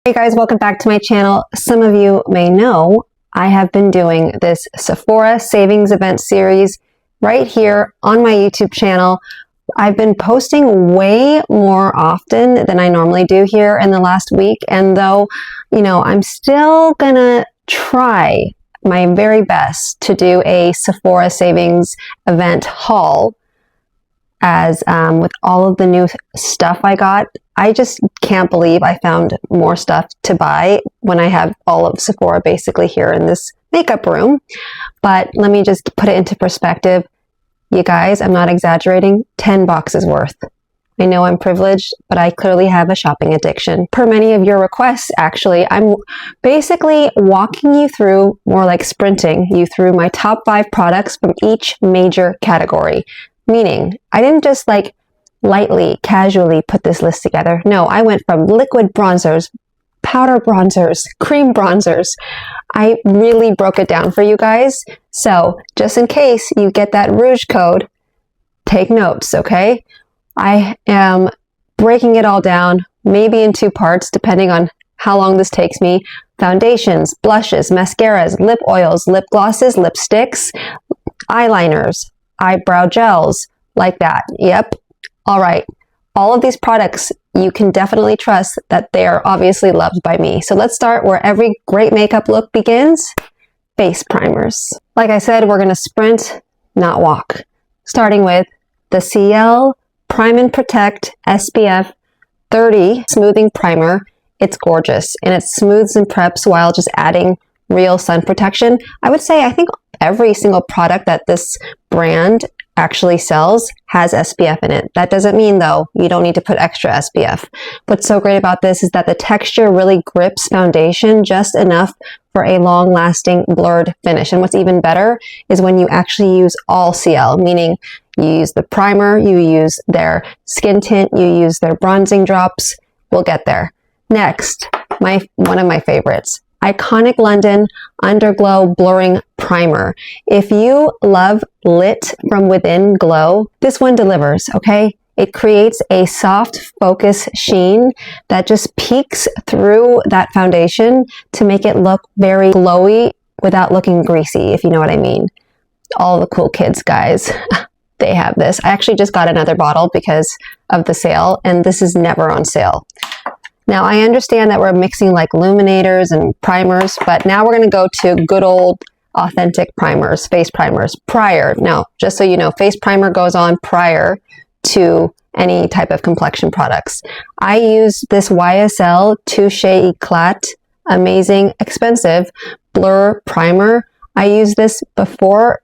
Hey guys, welcome back to my channel. Some of you may know I have been doing this Sephora Savings Event series right here on my YouTube channel. I've been posting way more often than I normally do here in the last week, and though, I'm still gonna try my very best to do a Sephora Savings Event haul as with all of the new stuff I got. I just can't believe I found more stuff to buy when I have all of Sephora basically here in this makeup room. But let me just put it into perspective. You guys, I'm not exaggerating, 10 boxes worth. I know I'm privileged, but I clearly have a shopping addiction. Per many of your requests, actually, I'm basically walking you through, more like sprinting you through my top 5 products from each major category. Meaning, I didn't just lightly, casually put this list together. No, I went from liquid bronzers, powder bronzers, cream bronzers. I really broke it down for you guys. So just in case you get that rouge code, take notes, okay? I am breaking it all down, maybe in 2 parts, depending on how long this takes me. Foundations, blushes, mascaras, lip oils, lip glosses, lipsticks, eyeliners, eyebrow gels, like that. Yep. All right. All of these products, you can definitely trust that they are obviously loved by me. So let's start where every great makeup look begins, face primers. Like I said, we're going to sprint, not walk. Starting with the CL Prime and Protect SPF 30 Smoothing Primer. It's gorgeous and it smooths and preps while just adding real sun protection. I think every single product that this brand actually sells has SPF in it. That doesn't mean, though, you don't need to put extra SPF. What's so great about this is that the texture really grips foundation just enough for a long-lasting blurred finish. And what's even better is when you actually use all CL, meaning you use the primer, you use their skin tint, you use their bronzing drops. We'll get there. Next, one of my favorites, Iconic London Underglow Blurring Primer. If you love lit from within glow, this one delivers, okay? It creates a soft focus sheen that just peeks through that foundation to make it look very glowy without looking greasy, if you know what I mean. All the cool kids, guys, they have this. I actually just got another bottle because of the sale, and this is never on sale. Now, I understand that we're mixing like Illuminators and primers, but now we're going to go to good old authentic primers, face primers, prior. Now, just so you know, face primer goes on prior to any type of complexion products. I use this YSL Touche Éclat, amazing, expensive blur primer. I used this before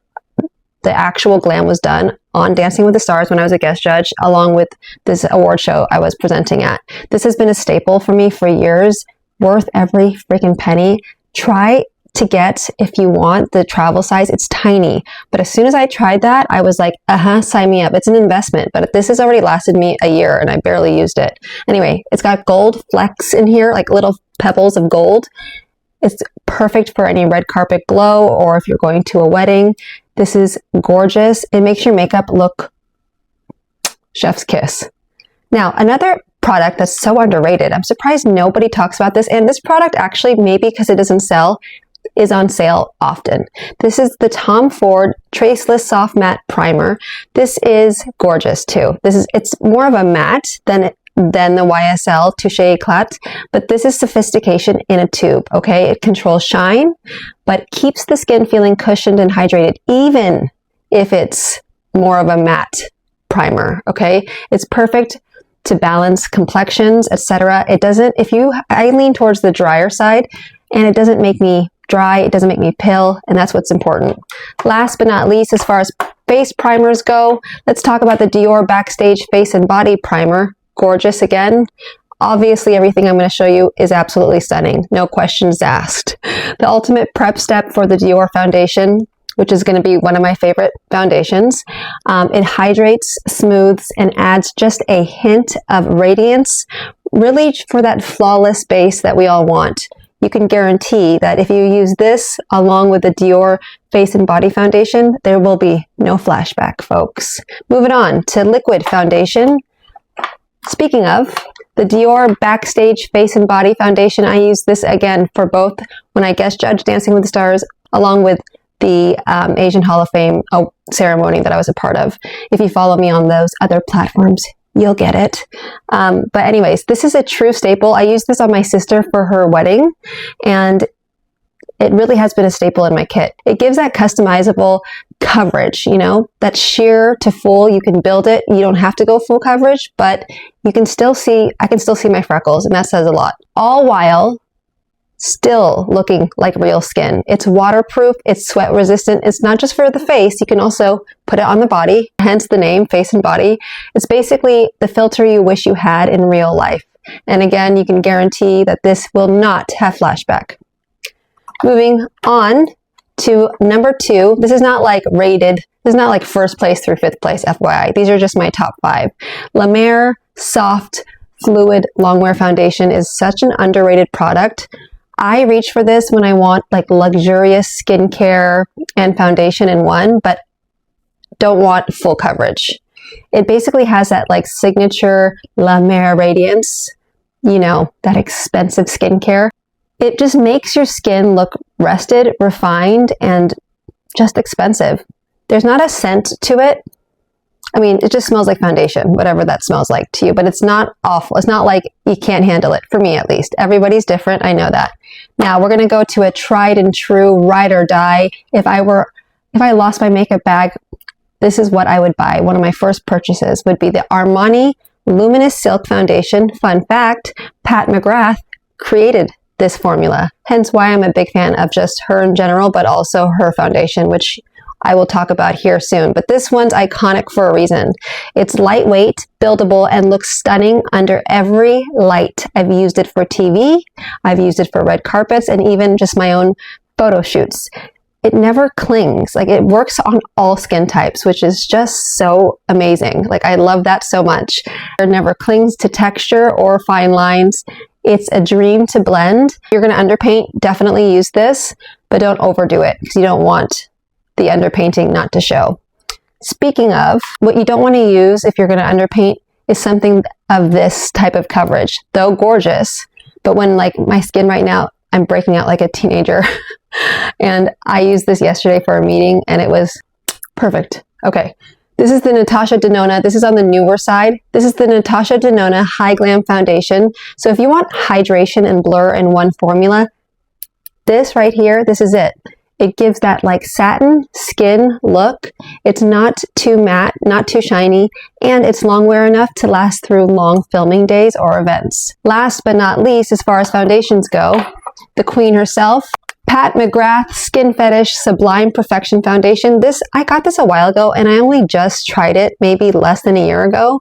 the actual glam was done on Dancing with the Stars when I was a guest judge, along with this award show I was presenting at. This has been a staple for me for years, worth every freaking penny. Try to get, if you want, the travel size. It's tiny, but as soon as I tried that, I was like, sign me up. It's an investment, but this has already lasted me a year and I barely used it. Anyway, it's got gold flecks in here, like little pebbles of gold. It's perfect for any red carpet glow or if you're going to a wedding. This is gorgeous. It makes your makeup look chef's kiss. Now, another product that's so underrated, I'm surprised nobody talks about this, and this product actually, maybe because it doesn't sell, is on sale often. This is the Tom Ford Traceless Soft Matte Primer. This is gorgeous too. It's more of a matte than the YSL Touche Éclat, but this is sophistication in a tube, okay? It controls shine, but keeps the skin feeling cushioned and hydrated, even if it's more of a matte primer, okay? It's perfect to balance complexions, etc. I lean towards the drier side, and it doesn't make me dry, it doesn't make me pale, and that's what's important. Last but not least, as far as face primers go, let's talk about the Dior Backstage Face and Body Primer. Gorgeous again. Obviously, everything I'm going to show you is absolutely stunning. No questions asked. The ultimate prep step for the Dior foundation, which is going to be one of my favorite foundations. It hydrates, smooths, and adds just a hint of radiance, really for that flawless base that we all want. You can guarantee that if you use this along with the Dior Face and Body Foundation, there will be no flashback, folks. Moving on to liquid foundation. Speaking of, The Dior Backstage Face and Body Foundation. I use this again for both when I guest judge Dancing with the Stars, along with the Asian Hall of Fame ceremony that I was a part of. If you follow me on those other platforms, you'll get it. But anyways, this is a true staple. I used this on my sister for her wedding, and it really has been a staple in my kit. It gives that customizable coverage, you know, that sheer to full. You can build it. You don't have to go full coverage, but you can still see, I can still see my freckles, and that says a lot. All while still looking like real skin. It's waterproof, it's sweat resistant. It's not just for the face, you can also put it on the body, hence the name Face and Body. It's basically the filter you wish you had in real life. And again, you can guarantee that this will not have flashback. Moving on to number 2. This is not like rated, this is not like first place through 5th place, FYI. These are just my top 5. La Mer Soft Fluid Longwear Foundation is such an underrated product. I reach for this when I want like luxurious skincare and foundation in one, but don't want full coverage. It basically has that like signature La Mer radiance, you know, that expensive skincare. It just makes your skin look rested, refined, and just expensive. There's not a scent to it. I mean, it just smells like foundation, whatever that smells like to you, but it's not awful. It's not like you can't handle it, for me at least. Everybody's different, I know that. Now we're gonna go to a tried and true ride or die. If I lost my makeup bag, this is what I would buy. One of my first purchases would be the Armani Luminous Silk Foundation. Fun fact, Pat McGrath created this formula, hence why I'm a big fan of just her in general, but also her foundation, which I will talk about here soon. But this one's iconic for a reason. It's lightweight, buildable, and looks stunning under every light. I've used it for TV, I've used it for red carpets, and even just my own photo shoots. It never clings. Like, it works on all skin types, which is just so amazing. Like, I love that so much. It never clings to texture or fine lines. It's a dream to blend. If you're gonna underpaint, definitely use this, but don't overdo it because you don't want the underpainting not to show. Speaking of, what you don't want to use if you're going to underpaint is something of this type of coverage, though gorgeous. But when like my skin right now, I'm breaking out like a teenager. And I used this yesterday for a meeting and it was perfect. Okay. This is the Natasha Denona. This is on the newer side. This is the Natasha Denona High Glam Foundation. So if you want hydration and blur in one formula, this right here, this is it. It gives that like satin skin look. It's not too matte, not too shiny, and it's long wear enough to last through long filming days or events. Last but not least, as far as foundations go, the queen herself, Pat McGrath Skin Fetish Sublime Perfection Foundation. I got this a while ago and I only just tried it maybe less than a year ago.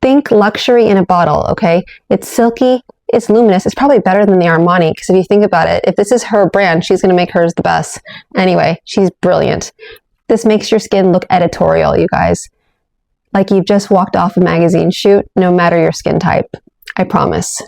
Think luxury in a bottle, okay? It's silky. It's luminous. It's probably better than the Armani because if you think about it, if this is her brand, she's going to make hers the best. Anyway, she's brilliant. This makes your skin look editorial, you guys. Like you've just walked off a magazine shoot, no matter your skin type. I promise.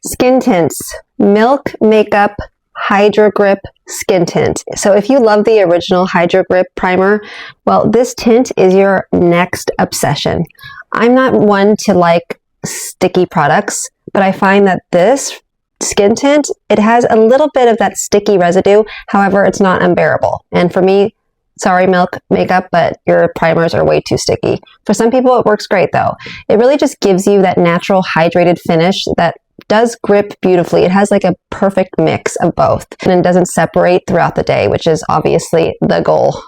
Skin tints. Milk Makeup Hydra Grip Skin Tint. So if you love the original Hydra Grip primer, well, this tint is your next obsession. I'm not one to like sticky products, but I find that this skin tint, it has a little bit of that sticky residue. However, it's not unbearable. And for me, sorry, Milk Makeup, but your primers are way too sticky. For some people, it works great though. It really just gives you that natural hydrated finish that does grip beautifully. It has like a perfect mix of both and it doesn't separate throughout the day, which is obviously the goal.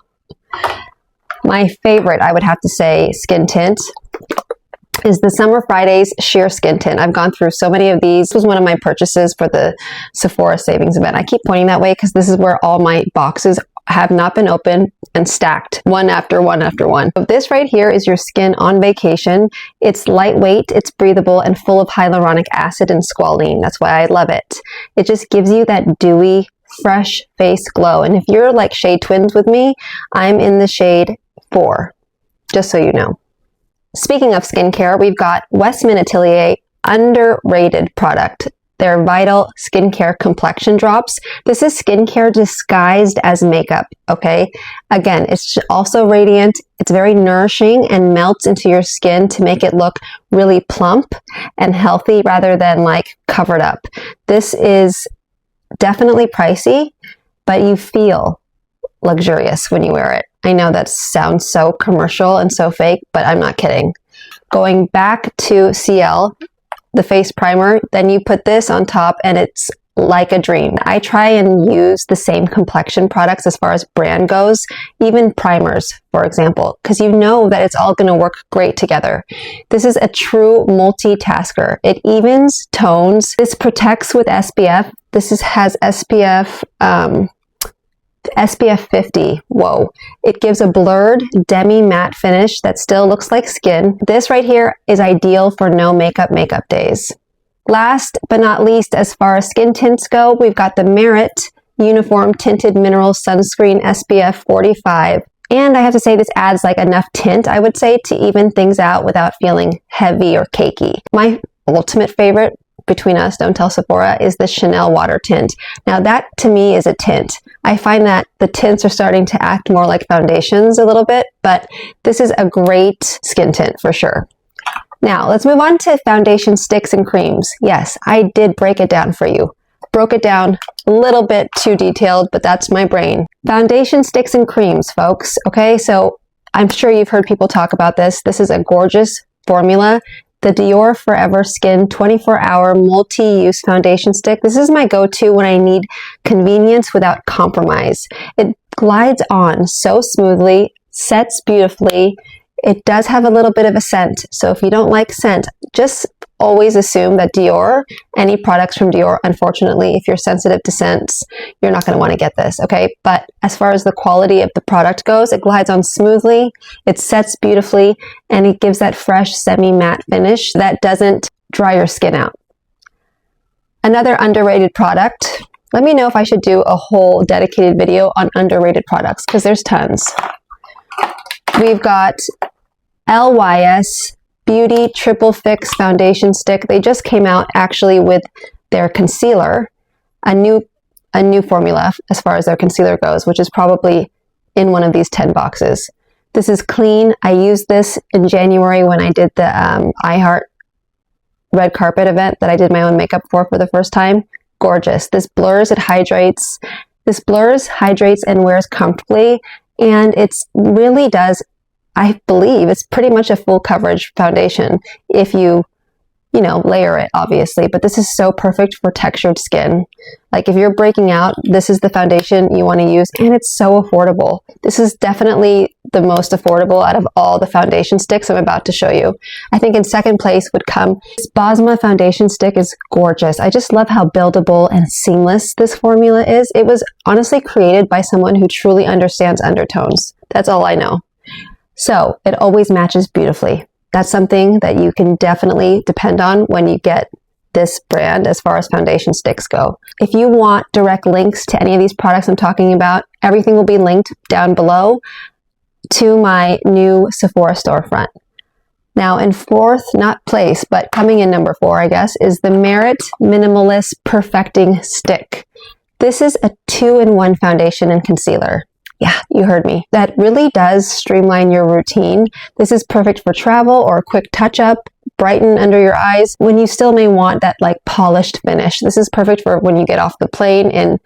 My favorite, I would have to say, skin tint is the Summer Fridays Sheer Skin Tint. I've gone through so many of these. This was one of my purchases for the Sephora Savings Event. I keep pointing that way because this is where all my boxes have not been opened and stacked one after one after one. So this right here is your skin on vacation. It's lightweight, it's breathable, and full of hyaluronic acid and squalene. That's why I love it. It just gives you that dewy, fresh face glow. And if you're like shade twins with me, I'm in the shade 4, just so you know. Speaking of skincare, we've got Westman Atelier underrated product. They're Vital Skincare Complexion Drops. This is skincare disguised as makeup, okay? Again, it's also radiant. It's very nourishing and melts into your skin to make it look really plump and healthy rather than like covered up. This is definitely pricey, but you feel luxurious when you wear it. I know that sounds so commercial and so fake, but I'm not kidding. Going back to CL, the face primer, then you put this on top and it's like a dream. I try and use the same complexion products as far as brand goes, even primers, for example, because you know that it's all going to work great together. This is a true multitasker. It evens tones. This protects with SPF. Has SPF 50. Whoa. It gives a blurred demi-matte finish that still looks like skin. This right here is ideal for no makeup days. Last but not least, as far as skin tints go, we've got the Merit Uniform Tinted Mineral Sunscreen SPF 45. And I have to say this adds like enough tint, I would say, to even things out without feeling heavy or cakey. My ultimate favorite between us, don't tell Sephora, is the Chanel Water Tint. Now that to me is a tint. I find that the tints are starting to act more like foundations a little bit, but this is a great skin tint for sure. Now let's move on to foundation sticks and creams. Yes, I did break it down for you. Broke it down a little bit too detailed, but that's my brain. Foundation sticks and creams, folks. Okay, so I'm sure you've heard people talk about this. This is a gorgeous formula. The Dior Forever Skin 24-hour multi-use foundation stick. This is my go-to when I need convenience without compromise. It glides on so smoothly, sets beautifully. It does have a little bit of a scent. So if you don't like scent, just always assume that Dior, any products from Dior, unfortunately, if you're sensitive to scents, you're not going to want to get this, okay? But as far as the quality of the product goes, it glides on smoothly, it sets beautifully, and it gives that fresh semi-matte finish that doesn't dry your skin out. Another underrated product. Let me know if I should do a whole dedicated video on underrated products, because there's tons. We've got LYS Beauty Triple Fix Foundation Stick. They just came out actually with their concealer, a new formula as far as their concealer goes, which is probably in one of these 10 boxes. This is clean. I used this in January when I did the iHeart red carpet event that I did my own makeup for the first time. Gorgeous. This blurs, it hydrates. This blurs, hydrates, and wears comfortably, and it's really does, I believe it's pretty much a full coverage foundation if you layer it, obviously, but this is so perfect for textured skin. Like if you're breaking out, this is the foundation you want to use, and it's so affordable. This is definitely the most affordable out of all the foundation sticks I'm about to show you. I think in second place would come this Bosma foundation stick. Is gorgeous. I just love how buildable and seamless this formula is. It was honestly created by someone who truly understands undertones. That's all I know. So it always matches beautifully. That's something that you can definitely depend on when you get this brand as far as foundation sticks go. If you want direct links to any of these products I'm talking about, everything will be linked down below to my new Sephora storefront. Now in fourth, not place, but coming in number 4, I guess, is the Merit Minimalist Perfecting Stick. This is a 2-in-1 foundation and concealer. Yeah, you heard me. That really does streamline your routine. This is perfect for travel or a quick touch-up, brighten under your eyes when you still may want that like polished finish. This is perfect for when you get off the plane and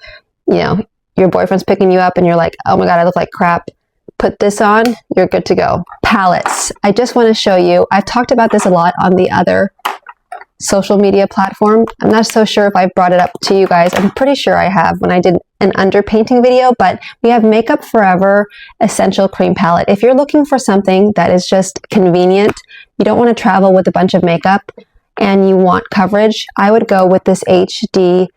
your boyfriend's picking you up and you're like, oh my God, I look like crap. Put this on, you're good to go. Palettes. I just want to show you, I've talked about this a lot on the other social media platform. I'm not so sure if I brought it up to you guys. I'm pretty sure I have when I did an underpainting video, but we have Makeup Forever Essential Cream Palette. If you're looking for something that is just convenient, you don't want to travel with a bunch of makeup and you want coverage, I would go with this HD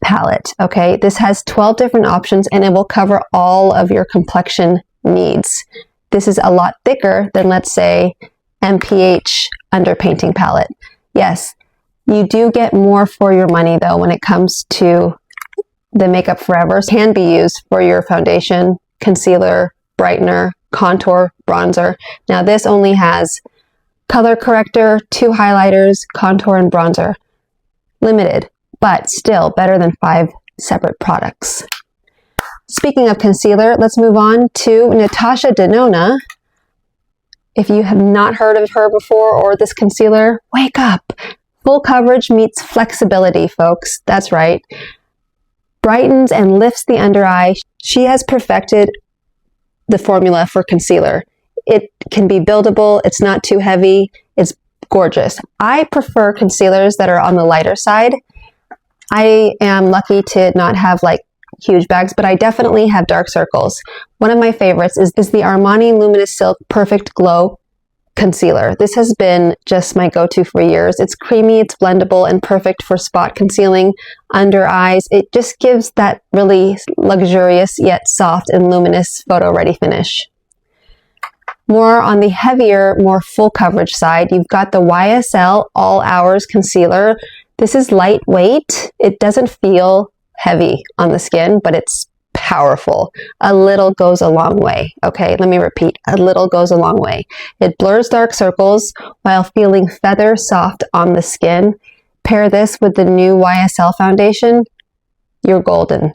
palette. Okay, this has 12 different options and it will cover all of your complexion needs. This is a lot thicker than, let's say, MPH underpainting palette. Yes, you do get more for your money though when it comes to the Makeup Forever. It can be used for your foundation, concealer, brightener, contour, bronzer. Now this only has color corrector, 2 highlighters, contour, and bronzer. Limited. but still better than 5 separate products. Speaking of concealer, let's move on to Natasha Denona. If you have not heard of her before or this concealer, wake up. Full coverage meets flexibility, folks. That's right. Brightens and lifts the under eye. She has perfected the formula for concealer. It can be buildable. It's not too heavy. It's gorgeous. I prefer concealers that are on the lighter side. I am lucky to not have like huge bags, but I definitely have dark circles. One of my favorites is the Armani Luminous Silk Perfect Glow Concealer. This has been just my go-to for years. It's creamy, it's blendable, and perfect for spot concealing under eyes. It just gives that really luxurious yet soft and luminous photo-ready finish. More on the heavier, more full coverage side, you've got the YSL All Hours Concealer. This is lightweight. It doesn't feel heavy on the skin, but it's powerful. A little goes a long way. Okay, let me repeat. A little goes a long way. It blurs dark circles while feeling feather soft on the skin. Pair this with the new YSL foundation. You're golden.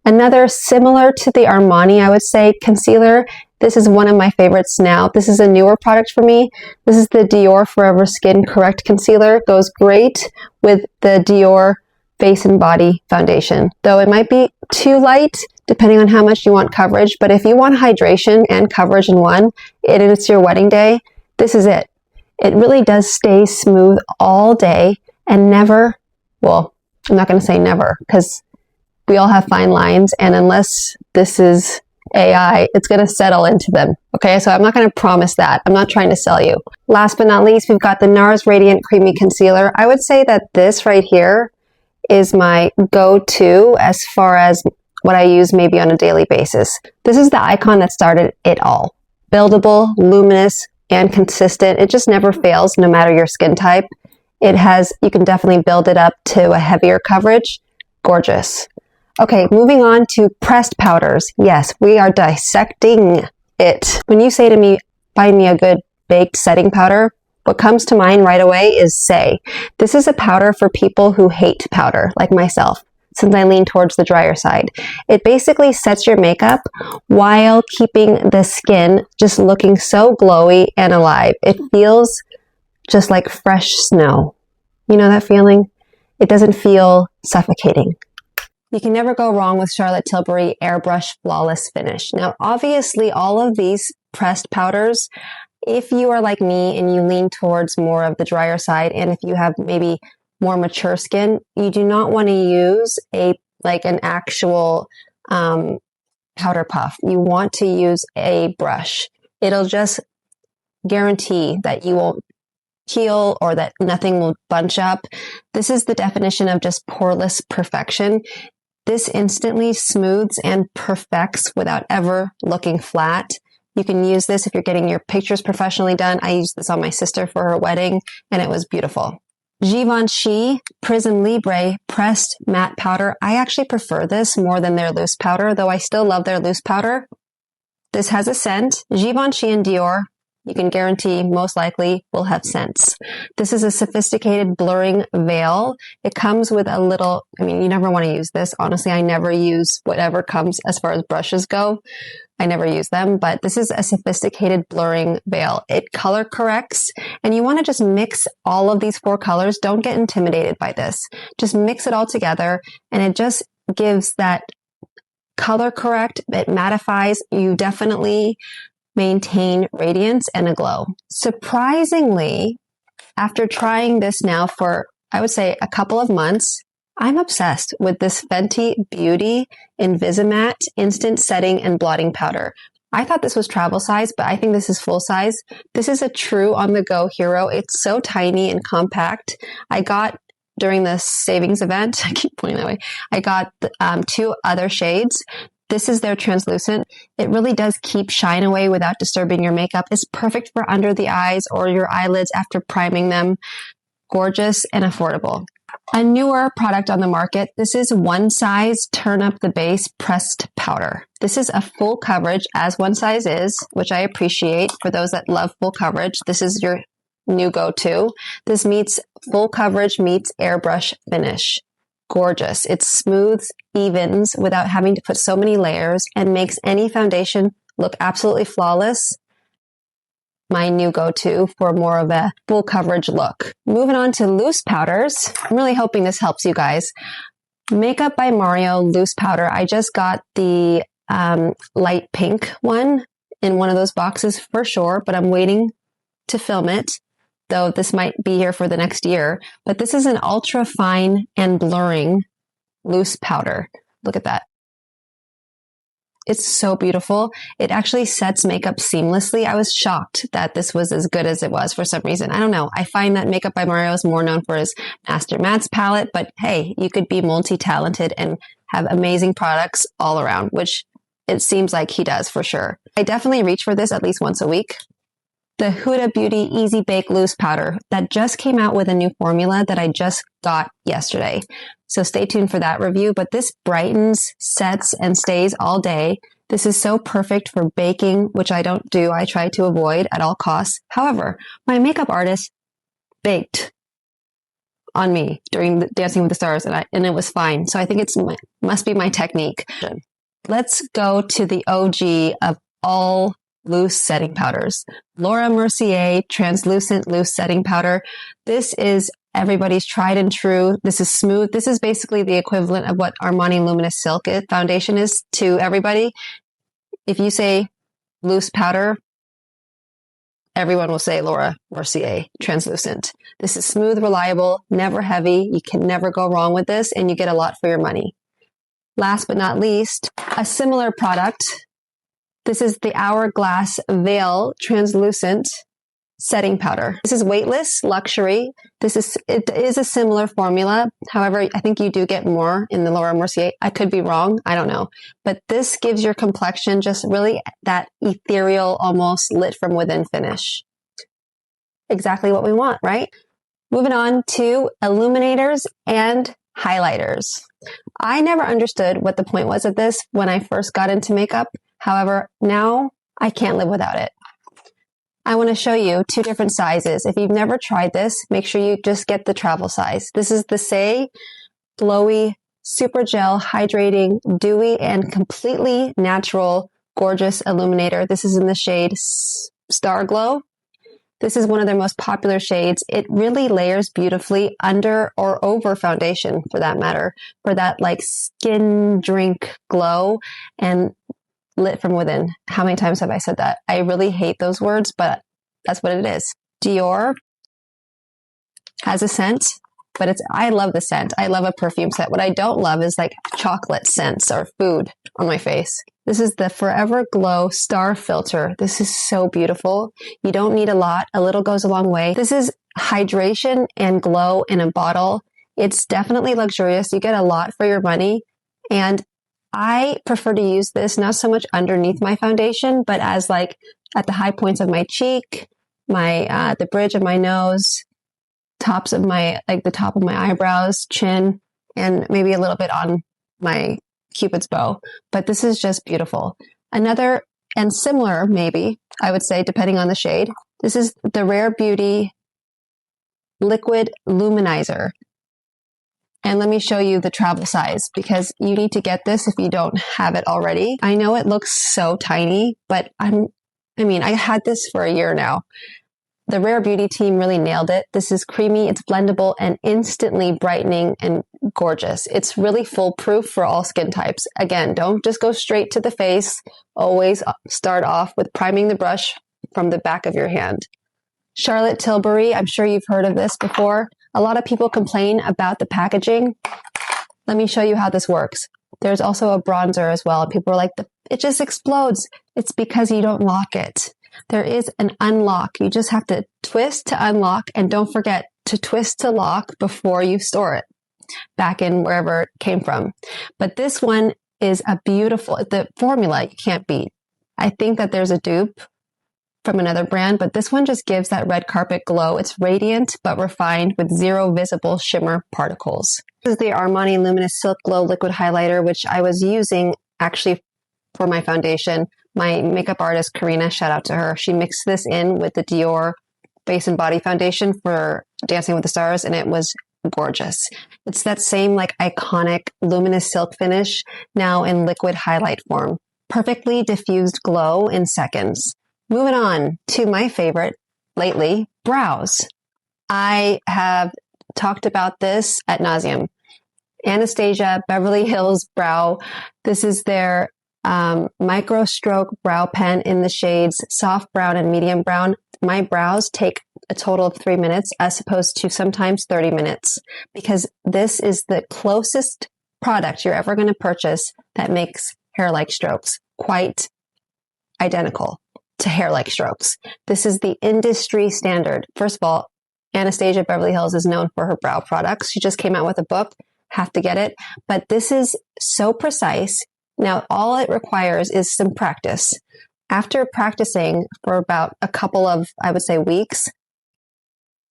Another similar to the Armani, I would say, concealer. This is one of my favorites now. This is a newer product for me. This is the Dior Forever Skin Correct Concealer. Goes great with the Dior Face and Body Foundation. Though it might be too light, depending on how much you want coverage. But if you want hydration and coverage in one, and it's your wedding day, this is it. It really does stay smooth all day and never, well, I'm not going to say never, because we all have fine lines, and unless this is AI, it's going to settle into them. Okay, so I'm not going to promise that. I'm not trying to sell you. Last but not least, we've got the NARS Radiant Creamy Concealer. I would say that this right here is my go-to as far as what I use maybe on a daily basis. This is the icon that started it all. Buildable, luminous, and consistent. It just never fails, no matter your skin type. It has, you can definitely build it up to a heavier coverage. Gorgeous. Okay, moving on to pressed powders. Yes, we are dissecting it. When you say to me, find me a good baked setting powder, what comes to mind right away is Say. This is a powder for people who hate powder, like myself, since I lean towards the drier side. It basically sets your makeup while keeping the skin just looking so glowy and alive. It feels just like fresh snow. You know that feeling? It doesn't feel suffocating. You can never go wrong with Charlotte Tilbury Airbrush Flawless Finish. Now, obviously, all of these pressed powders, if you are like me and you lean towards more of the drier side, and if you have maybe more mature skin, you do not want to use an actual powder puff. You want to use a brush. It'll just guarantee that you won't peel or that nothing will bunch up. This is the definition of just poreless perfection. This instantly smooths and perfects without ever looking flat. You can use this if you're getting your pictures professionally done. I used this on my sister for her wedding, and it was beautiful. Givenchy Prism Libre Pressed Matte Powder. I actually prefer this more than their loose powder, though I still love their loose powder. This has a scent. Givenchy and Dior, you can guarantee most likely will have scents. This is a sophisticated blurring veil. It comes with a little, you never want to use this. Honestly, I never use whatever comes as far as brushes go. I never use them, but this is a sophisticated blurring veil. It color corrects, and you want to just mix all of these 4 colors. Don't get intimidated by this. Just mix it all together, and it just gives that color correct. It mattifies. You definitely maintain radiance and a glow. Surprisingly, after trying this now for, I would say, a couple of months, I'm obsessed with this Fenty Beauty Invisimatte Instant Setting and Blotting Powder. I thought this was travel size, but I think this is full size. This is a true on-the-go hero. It's so tiny and compact. I got, during the savings event, I keep pointing that way, I got 2 other shades. This is their translucent. It really does keep shine away without disturbing your makeup. It's perfect for under the eyes or your eyelids after priming them. Gorgeous and affordable. A newer product on the market. This is One Size Turn Up the Base Pressed Powder. This is a full coverage as One Size is, which I appreciate for those that love full coverage. This is your new go-to. This meets full coverage meets airbrush finish. gorgeous. It smooths, evens without having to put so many layers and makes any foundation look absolutely flawless. My new go-to for more of a full coverage look. Moving on to loose powders. I'm really hoping this helps you guys. Makeup by Mario loose powder. I just got the light pink one in one of those boxes for sure, but I'm waiting to film it, though this might be here for the next year. But this is an ultra fine and blurring loose powder. Look at that. It's so beautiful. It actually sets makeup seamlessly. I was shocked that this was as good as it was for some reason. I don't know. I find that Makeup by Mario is more known for his Master Mattes palette, but hey, you could be multi-talented and have amazing products all around, which it seems like he does for sure. I definitely reach for this at least once a week. The Huda Beauty Easy Bake Loose Powder that just came out with a new formula that I just got yesterday. So stay tuned for that review, but this brightens, sets, and stays all day. This is so perfect for baking, which I don't do. I try to avoid at all costs. However, my makeup artist baked on me during Dancing with the Stars, and it was fine. So I think it must be my technique. Let's go to the OG of all loose setting powders. Laura Mercier Translucent Loose Setting Powder. This is everybody's tried and true. This is smooth. This is basically the equivalent of what Armani Luminous Silk foundation is to everybody. If you say loose powder, everyone will say Laura Mercier Translucent. This is smooth, reliable, never heavy. You can never go wrong with this, and you get a lot for your money. Last but not least, a similar product. This is the Hourglass Veil Translucent Setting Powder. This is weightless, luxury. It is a similar formula. However, I think you do get more in the Laura Mercier. I could be wrong. I don't know. But this gives your complexion just really that ethereal, almost lit from within finish. Exactly what we want, right? Moving on to illuminators and highlighters. I never understood what the point was of this when I first got into makeup. However, now I can't live without it. I want to show you two different sizes. If you've never tried this, make sure you just get the travel size. This is the Say Glowy Super Gel Hydrating Dewy and Completely Natural Gorgeous Illuminator. This is in the shade Star Glow. This is one of their most popular shades. It really layers beautifully under or over foundation, for that matter, for that like skin drink glow and lit from within. How many times have I said that? I really hate those words, but that's what it is. Dior has a scent, but I love the scent. I love a perfume scent. What I don't love is like chocolate scents or food on my face. This is the Forever Glow Star Filter. This is so beautiful. You don't need a lot. A little goes a long way. This is hydration and glow in a bottle. It's definitely luxurious. You get a lot for your money. And I prefer to use this not so much underneath my foundation, but as like at the high points of my cheek, the bridge of my nose, the top of my eyebrows, chin, and maybe a little bit on my Cupid's bow. But this is just beautiful. Another and similar, maybe I would say, depending on the shade. This is the Rare Beauty Liquid Luminizer. And let me show you the travel size because you need to get this if you don't have it already. I know it looks so tiny, but I had this for a year now. The Rare Beauty team really nailed it. This is creamy, it's blendable, and instantly brightening and gorgeous. It's really foolproof for all skin types. Again, don't just go straight to the face. Always start off with priming the brush from the back of your hand. Charlotte Tilbury, I'm sure you've heard of this before. A lot of people complain about the packaging. Let me show you how this works. There's also a bronzer as well. People are like, it just explodes. It's because you don't lock it. There is an unlock. You just have to twist to unlock, and don't forget to twist to lock before you store it back in wherever it came from. But this one is the formula you can't beat. I think that there's a dupe from another brand, but this one just gives that red carpet glow. It's radiant but refined with zero visible shimmer particles. This is the Armani Luminous Silk Glow Liquid Highlighter, which I was using actually for my foundation. My makeup artist, Karina, shout out to her. She mixed this in with the Dior Face and Body Foundation for Dancing with the Stars, and it was gorgeous. It's that same like iconic luminous silk finish, now in liquid highlight form. Perfectly diffused glow in seconds. Moving on to my favorite lately, brows. I have talked about this ad nauseum. Anastasia Beverly Hills Brow. This is their micro stroke brow pen in the shades soft brown and medium brown. My brows take a total of 3 minutes as opposed to sometimes 30 minutes because this is the closest product you're ever going to purchase that makes hair-like strokes quite identical to hair-like strokes. This is the industry standard. First of all, Anastasia Beverly Hills is known for her brow products. She just came out with a book. Have to get it. But this is so precise. Now, all it requires is some practice. After practicing for about a couple of, I would say, weeks,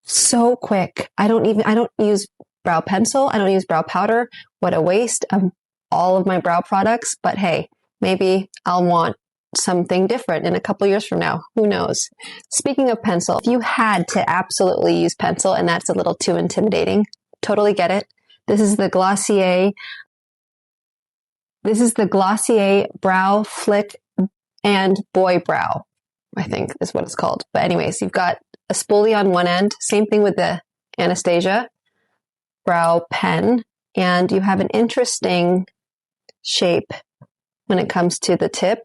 so quick. I don't use brow pencil. I don't use brow powder. What a waste of all of my brow products. But hey, maybe I'll want something different in a couple years from now. Who knows? Speaking of pencil, if you had to absolutely use pencil and that's a little too intimidating, totally get it. This is the Glossier Brow Flick and Boy Brow, I think is what it's called. But anyways, you've got a spoolie on one end. Same thing with the Anastasia brow pen. And you have an interesting shape when it comes to the tip.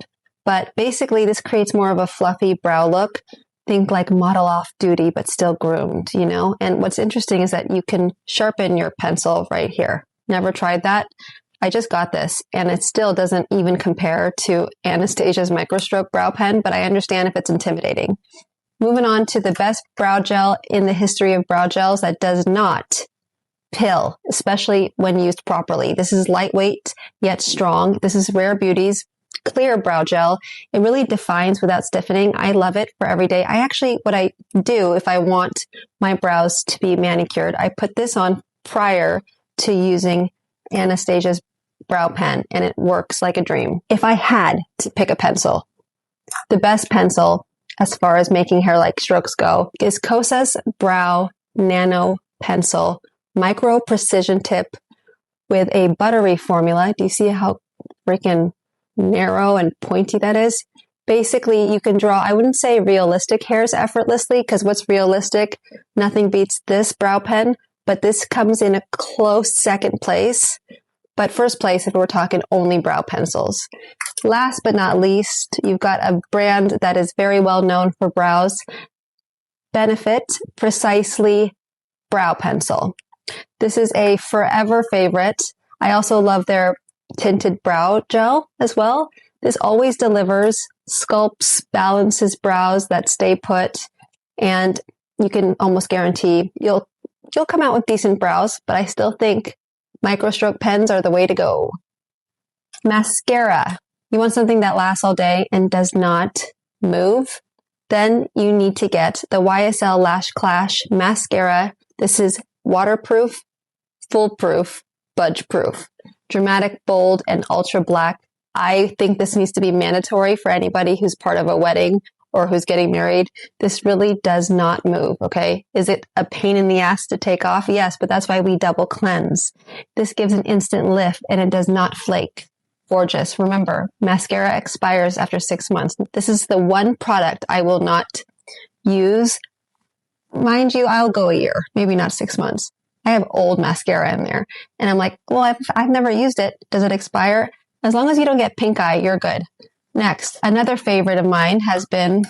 But basically, this creates more of a fluffy brow look. Think like model off duty, but still groomed, you know? And what's interesting is that you can sharpen your pencil right here. Never tried that. I just got this and it still doesn't even compare to Anastasia's microstroke brow pen, but I understand if it's intimidating. Moving on to the best brow gel in the history of brow gels that does not pill, especially when used properly. This is lightweight yet strong. This is Rare Beauty's clear brow gel. It really defines without stiffening. I love it for every day. What I do if I want my brows to be manicured, I put this on prior to using Anastasia's brow pen and it works like a dream. If I had to pick a pencil, the best pencil as far as making hair-like strokes go is Kosas Brow Nano Pencil Micro Precision Tip with a buttery formula. Do you see how freaking narrow and pointy that is? Basically, you can draw, I wouldn't say realistic hairs effortlessly, because what's realistic? Nothing beats this brow pen, but this comes in a close second place. But first place if we're talking only brow pencils. Last but not least, you've got a brand that is very well known for brows, Benefit Precisely Brow Pencil. This is a forever favorite. I also love their tinted brow gel as well. This always delivers, sculpts, balances brows that stay put, and you can almost guarantee you'll come out with decent brows, but I still think microstroke pens are the way to go. Mascara. You want something that lasts all day and does not move? Then you need to get the YSL Lash Clash Mascara. This is waterproof, foolproof, budge proof. Dramatic, bold, and ultra black. I think this needs to be mandatory for anybody who's part of a wedding or who's getting married. This really does not move, okay? Is it a pain in the ass to take off? Yes, but that's why we double cleanse. This gives an instant lift and it does not flake. Gorgeous. Remember, mascara expires after 6 months. This is the one product I will not use. Mind you, I'll go a year, maybe not 6 months. I have old mascara in there. And I'm like, well, I've never used it. Does it expire? As long as you don't get pink eye, you're good. Next, another favorite of mine has been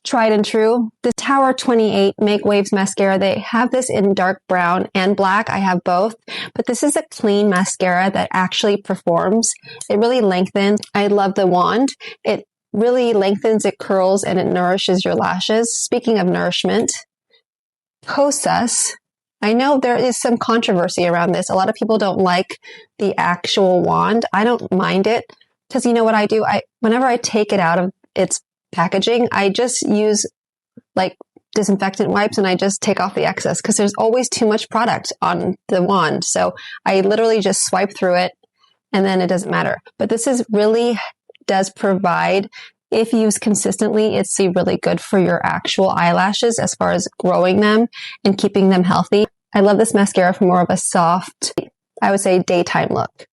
tried and true. The Tower 28 Make Waves Mascara. They have this in dark brown and black. I have both. But this is a clean mascara that actually performs. It really lengthens. I love the wand. It really lengthens, it curls, and it nourishes your lashes. Speaking of nourishment, Kosas. I know there is some controversy around this. A lot of people don't like the actual wand. I don't mind it because you know what I do? Whenever I take it out of its packaging, I just use like disinfectant wipes and I just take off the excess because there's always too much product on the wand. So I literally just swipe through it and then it doesn't matter. But this is really does provide, if used consistently, it's really good for your actual eyelashes as far as growing them and keeping them healthy. I love this mascara for more of a soft, I would say, daytime look.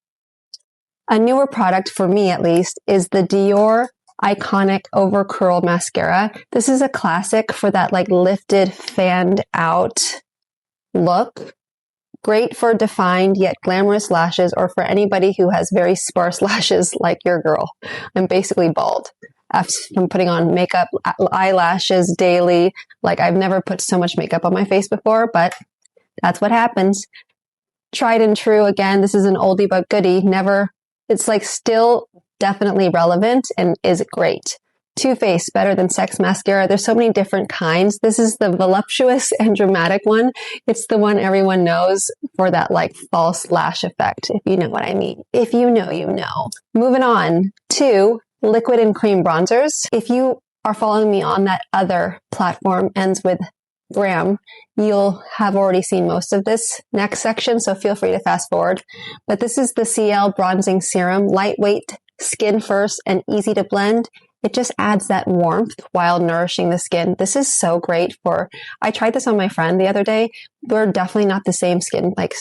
A newer product, for me at least, is the Dior Iconic Over Curl Mascara. This is a classic for that like lifted, fanned out look. Great for defined yet glamorous lashes, or for anybody who has very sparse lashes like your girl. I'm basically bald from putting on makeup, eyelashes daily. Like, I've never put so much makeup on my face before, but that's what happens. Tried and true again. This is an oldie but goodie. It's like still definitely relevant and is great. Too Faced Better Than Sex Mascara. There's so many different kinds. This is the voluptuous and dramatic one. It's the one everyone knows for that like false lash effect, if you know what I mean. If you know, you know. Moving on to liquid and cream bronzers. If you are following me on that other platform, ends with Graham, you'll have already seen most of this next section, so feel free to fast forward. But this is the CL Bronzing Serum. Lightweight, skin first, and easy to blend. It just adds that warmth while nourishing the skin. This is so great I tried this on my friend the other day. We're definitely not the same skin, like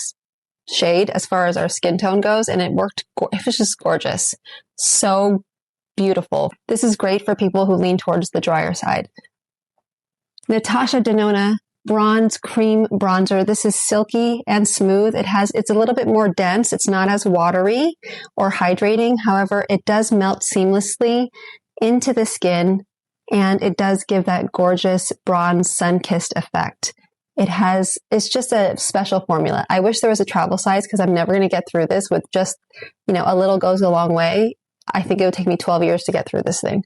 shade as far as our skin tone goes. And it worked. It was just gorgeous. So beautiful. This is great for people who lean towards the drier side. Natasha Denona Bronze Cream Bronzer. This is silky and smooth. It's a little bit more dense. It's not as watery or hydrating. However, it does melt seamlessly into the skin, and it does give that gorgeous bronze sun-kissed effect. It's just a special formula. I wish there was a travel size because I'm never going to get through this with just, a little goes a long way. I think it would take me 12 years to get through this thing.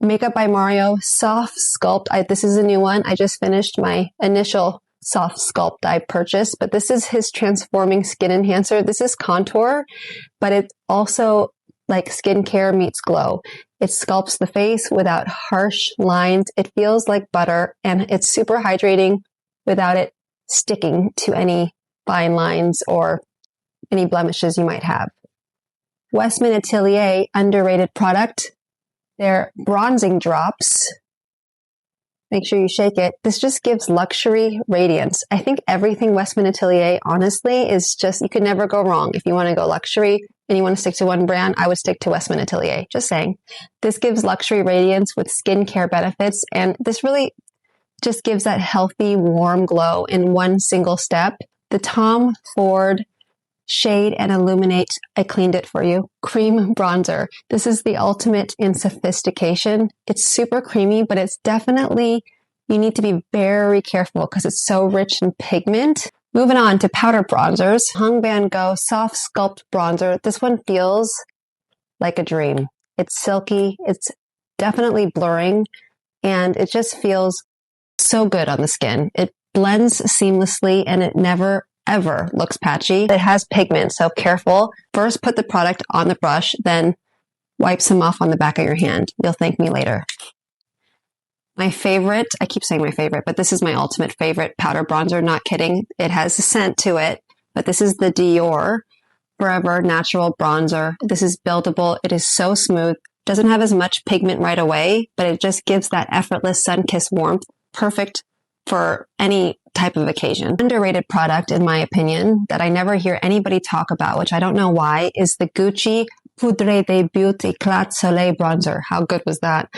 Makeup by Mario Soft Sculpt. This is a new one. I just finished my initial Soft Sculpt I purchased, but this is his Transforming Skin Enhancer. This is contour, but it also like skincare meets glow. It sculpts the face without harsh lines. It feels like butter, and it's super hydrating without it sticking to any fine lines or any blemishes you might have. Westman Atelier, underrated product. Their bronzing drops. Make sure you shake it. This just gives luxury radiance. I think everything Westman Atelier, honestly, is just, you could never go wrong. If you want to go luxury and you want to stick to one brand, I would stick to Westman Atelier. Just saying. This gives luxury radiance with skincare benefits. And this really just gives that healthy, warm glow in one single step. The Tom Ford Shade and Illuminate, I cleaned it for you, cream bronzer. This is the ultimate in sophistication. It's super creamy, but it's definitely, you need to be very careful because it's so rich in pigment. Moving on to powder bronzers. Hung Van Gogh Soft Sculpt Bronzer. This one feels like a dream. It's silky. It's definitely blurring, and it just feels so good on the skin. It blends seamlessly, and it never ever looks patchy. It has pigment, so careful. First, put the product on the brush, then wipe some off on the back of your hand. You'll thank me later. My favorite, I keep saying my favorite, but this is my ultimate favorite powder bronzer. Not kidding. It has a scent to it, but this is the Dior Forever Natural Bronzer. This is buildable. It is so smooth. Doesn't have as much pigment right away, but it just gives that effortless sun-kissed warmth. Perfect for any type of occasion. Underrated product, in my opinion, that I never hear anybody talk about, which I don't know why, is the Gucci Poudre de Beauty Éclat Soleil Bronzer. How good was that?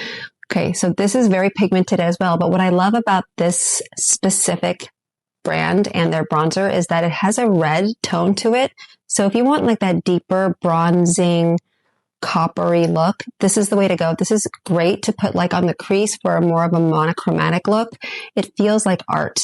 Okay, so this is very pigmented as well, but what I love about this specific brand and their bronzer is that it has a red tone to it. So if you want like that deeper bronzing, coppery look, this is the way to go. This is great to put like on the crease for more of a monochromatic look. It feels like art.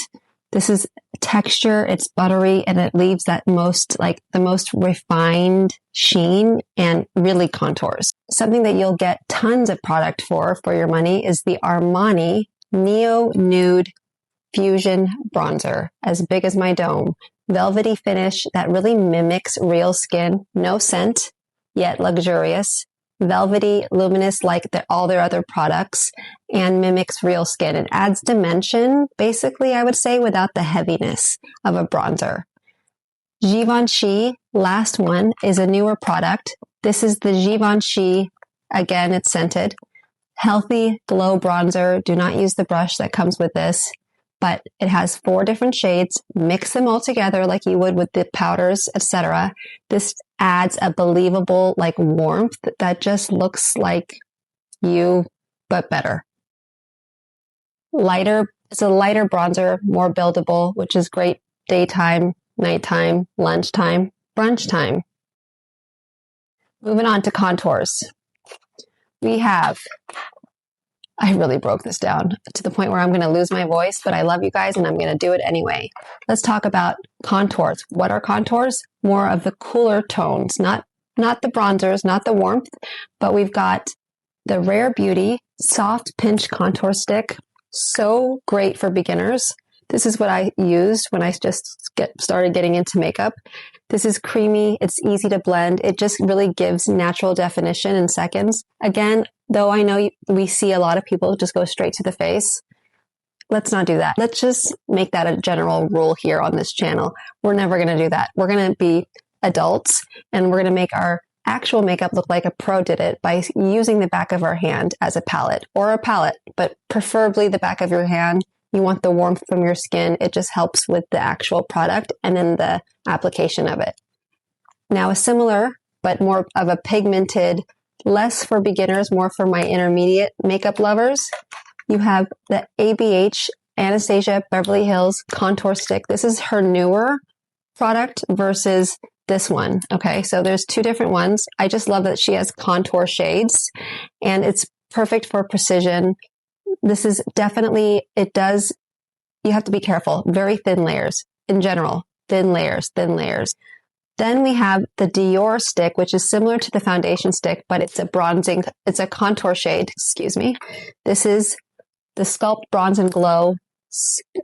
This is texture, it's buttery, and it leaves that the most refined sheen and really contours. Something that you'll get tons of product for your money is the Armani Neo Nude Fusion Bronzer, as big as my dome. Velvety finish that really mimics real skin, no scent, yet luxurious, velvety, luminous like all their other products, and mimics real skin. It adds dimension, basically, I would say, without the heaviness of a bronzer. Givenchy, last one, is a newer product. This is the Givenchy, again, it's scented. Healthy Glow Bronzer. Do not use the brush that comes with this. but it has 4 different shades. Mix them all together like you would with the powders, etc. This adds a believable like warmth that just looks like you, but better. Lighter, it's a lighter bronzer, more buildable, which is great daytime, nighttime, lunchtime, brunch time. Moving on to contours. We have, I really broke this down to the point where I'm going to lose my voice, but I love you guys and I'm going to do it anyway. Let's talk about contours. What are contours? More of the cooler tones, not the bronzers, not the warmth, but we've got the Rare Beauty Soft Pinch Contour Stick. So great for beginners. This is what I used when I just started getting into makeup. This is creamy. It's easy to blend. It just really gives natural definition in seconds. Again, though I know we see a lot of people just go straight to the face, let's not do that. Let's just make that a general rule here on this channel. We're never going to do that. We're going to be adults and we're going to make our actual makeup look like a pro did it by using the back of our hand as a palette, or a palette, but preferably the back of your hand. You want the warmth from your skin. It just helps with the actual product and then the application of it. Now, a similar, but more of a pigmented, less for beginners, more for my intermediate makeup lovers, you have the ABH Anastasia Beverly Hills Contour Stick. This is her newer product versus this one. Okay, so there's 2 different ones. I just love that she has contour shades and it's perfect for precision. This is definitely, you have to be careful. Very thin layers in general. Thin layers. Then we have the Dior stick, which is similar to the foundation stick, but it's a contour shade, excuse me. This is the Sculpt Bronze and Glow.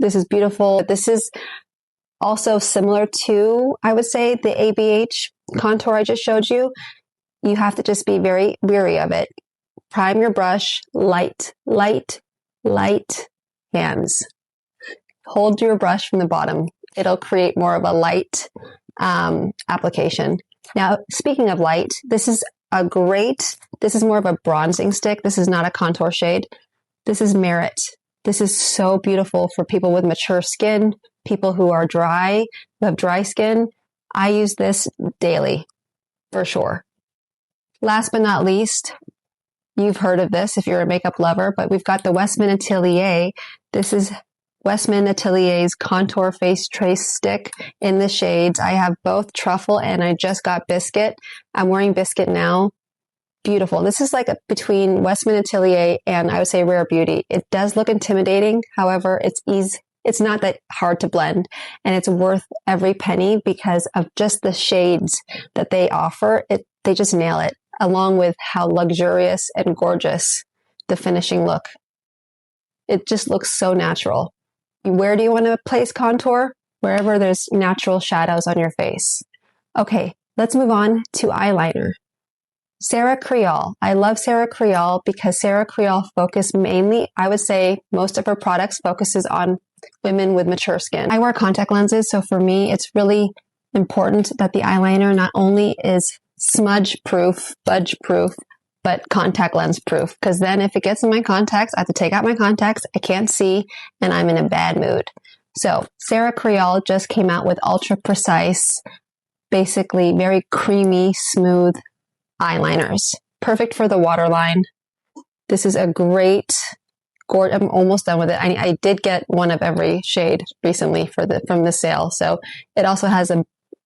This is beautiful. This is also similar to, I would say, the ABH contour I just showed you. You have to just be very wary of it. Prime your brush, light hands. Hold your brush from the bottom. It'll create more of a light application. Now, speaking of light, this is more of a bronzing stick. This is not a contour shade. This is Merit. This is so beautiful for people with mature skin, people who are dry, who have dry skin. I use this daily, for sure. Last but not least, you've heard of this if you're a makeup lover, but we've got the Westman Atelier. This is Westman Atelier's Contour Face Trace Stick in the shades. I have both Truffle and I just got Biscuit. I'm wearing Biscuit now. Beautiful. This is like between Westman Atelier and I would say Rare Beauty. It does look intimidating. However, it's not that hard to blend and it's worth every penny because of just the shades that they offer. They just nail it, along with how luxurious and gorgeous the finishing look. It just looks so natural. Where do you want to place contour? Wherever there's natural shadows on your face. Okay, let's move on to eyeliner. Sarah Creole. I love Sarah Creole because Sarah Creole focused mainly, I would say most of her products focuses on women with mature skin. I wear contact lenses, so for me, it's really important that the eyeliner not only is smudge proof, budge proof, but contact lens proof. Because then if it gets in my contacts, I have to take out my contacts, I can't see, and I'm in a bad mood. So Sarah Creole just came out with ultra precise, basically very creamy, smooth eyeliners. Perfect for the waterline. This is a great, I'm almost done with it. I did get one of every shade recently from the sale. So it also has a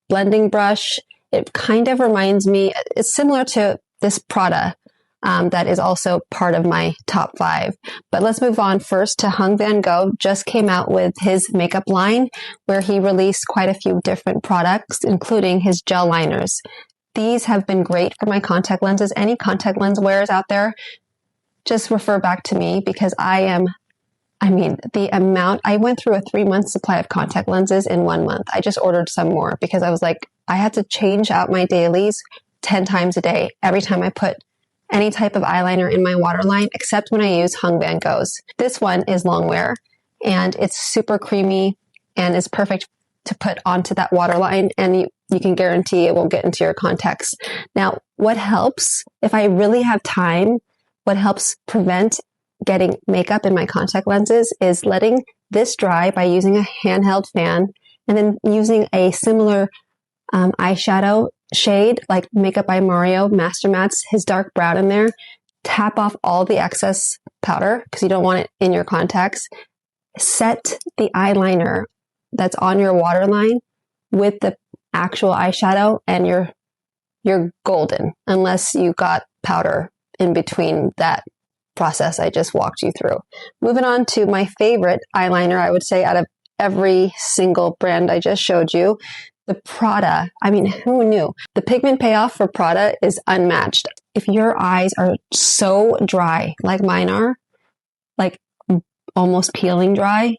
blending brush. It kind of reminds me, it's similar to this Prada that is also part of my top 5. But let's move on first to Hung Van Gogh. Just came out with his makeup line where he released quite a few different products, including his gel liners. These have been great for my contact lenses. Any contact lens wearers out there, just refer back to me because I went through a 3-month supply of contact lenses in 1 month. I just ordered some more because I was like, I had to change out my dailies 10 times a day every time I put any type of eyeliner in my waterline, except when I use Hung Van Gogh's. This one is long wear and it's super creamy and is perfect to put onto that waterline, and you can guarantee it won't get into your contacts. Now, what helps, if I really have time, what helps prevent getting makeup in my contact lenses is letting this dry by using a handheld fan and then using a similar eyeshadow shade like Makeup by Mario Master Mattes, his dark brown in there. Tap off all the excess powder because you don't want it in your contacts. Set the eyeliner that's on your waterline with the actual eyeshadow and you're golden, unless you got powder in between that process I just walked you through. Moving on to my favorite eyeliner, I would say out of every single brand I just showed you, the Prada. I mean, who knew? The pigment payoff for Prada is unmatched. If your eyes are so dry, like mine are, like almost peeling dry,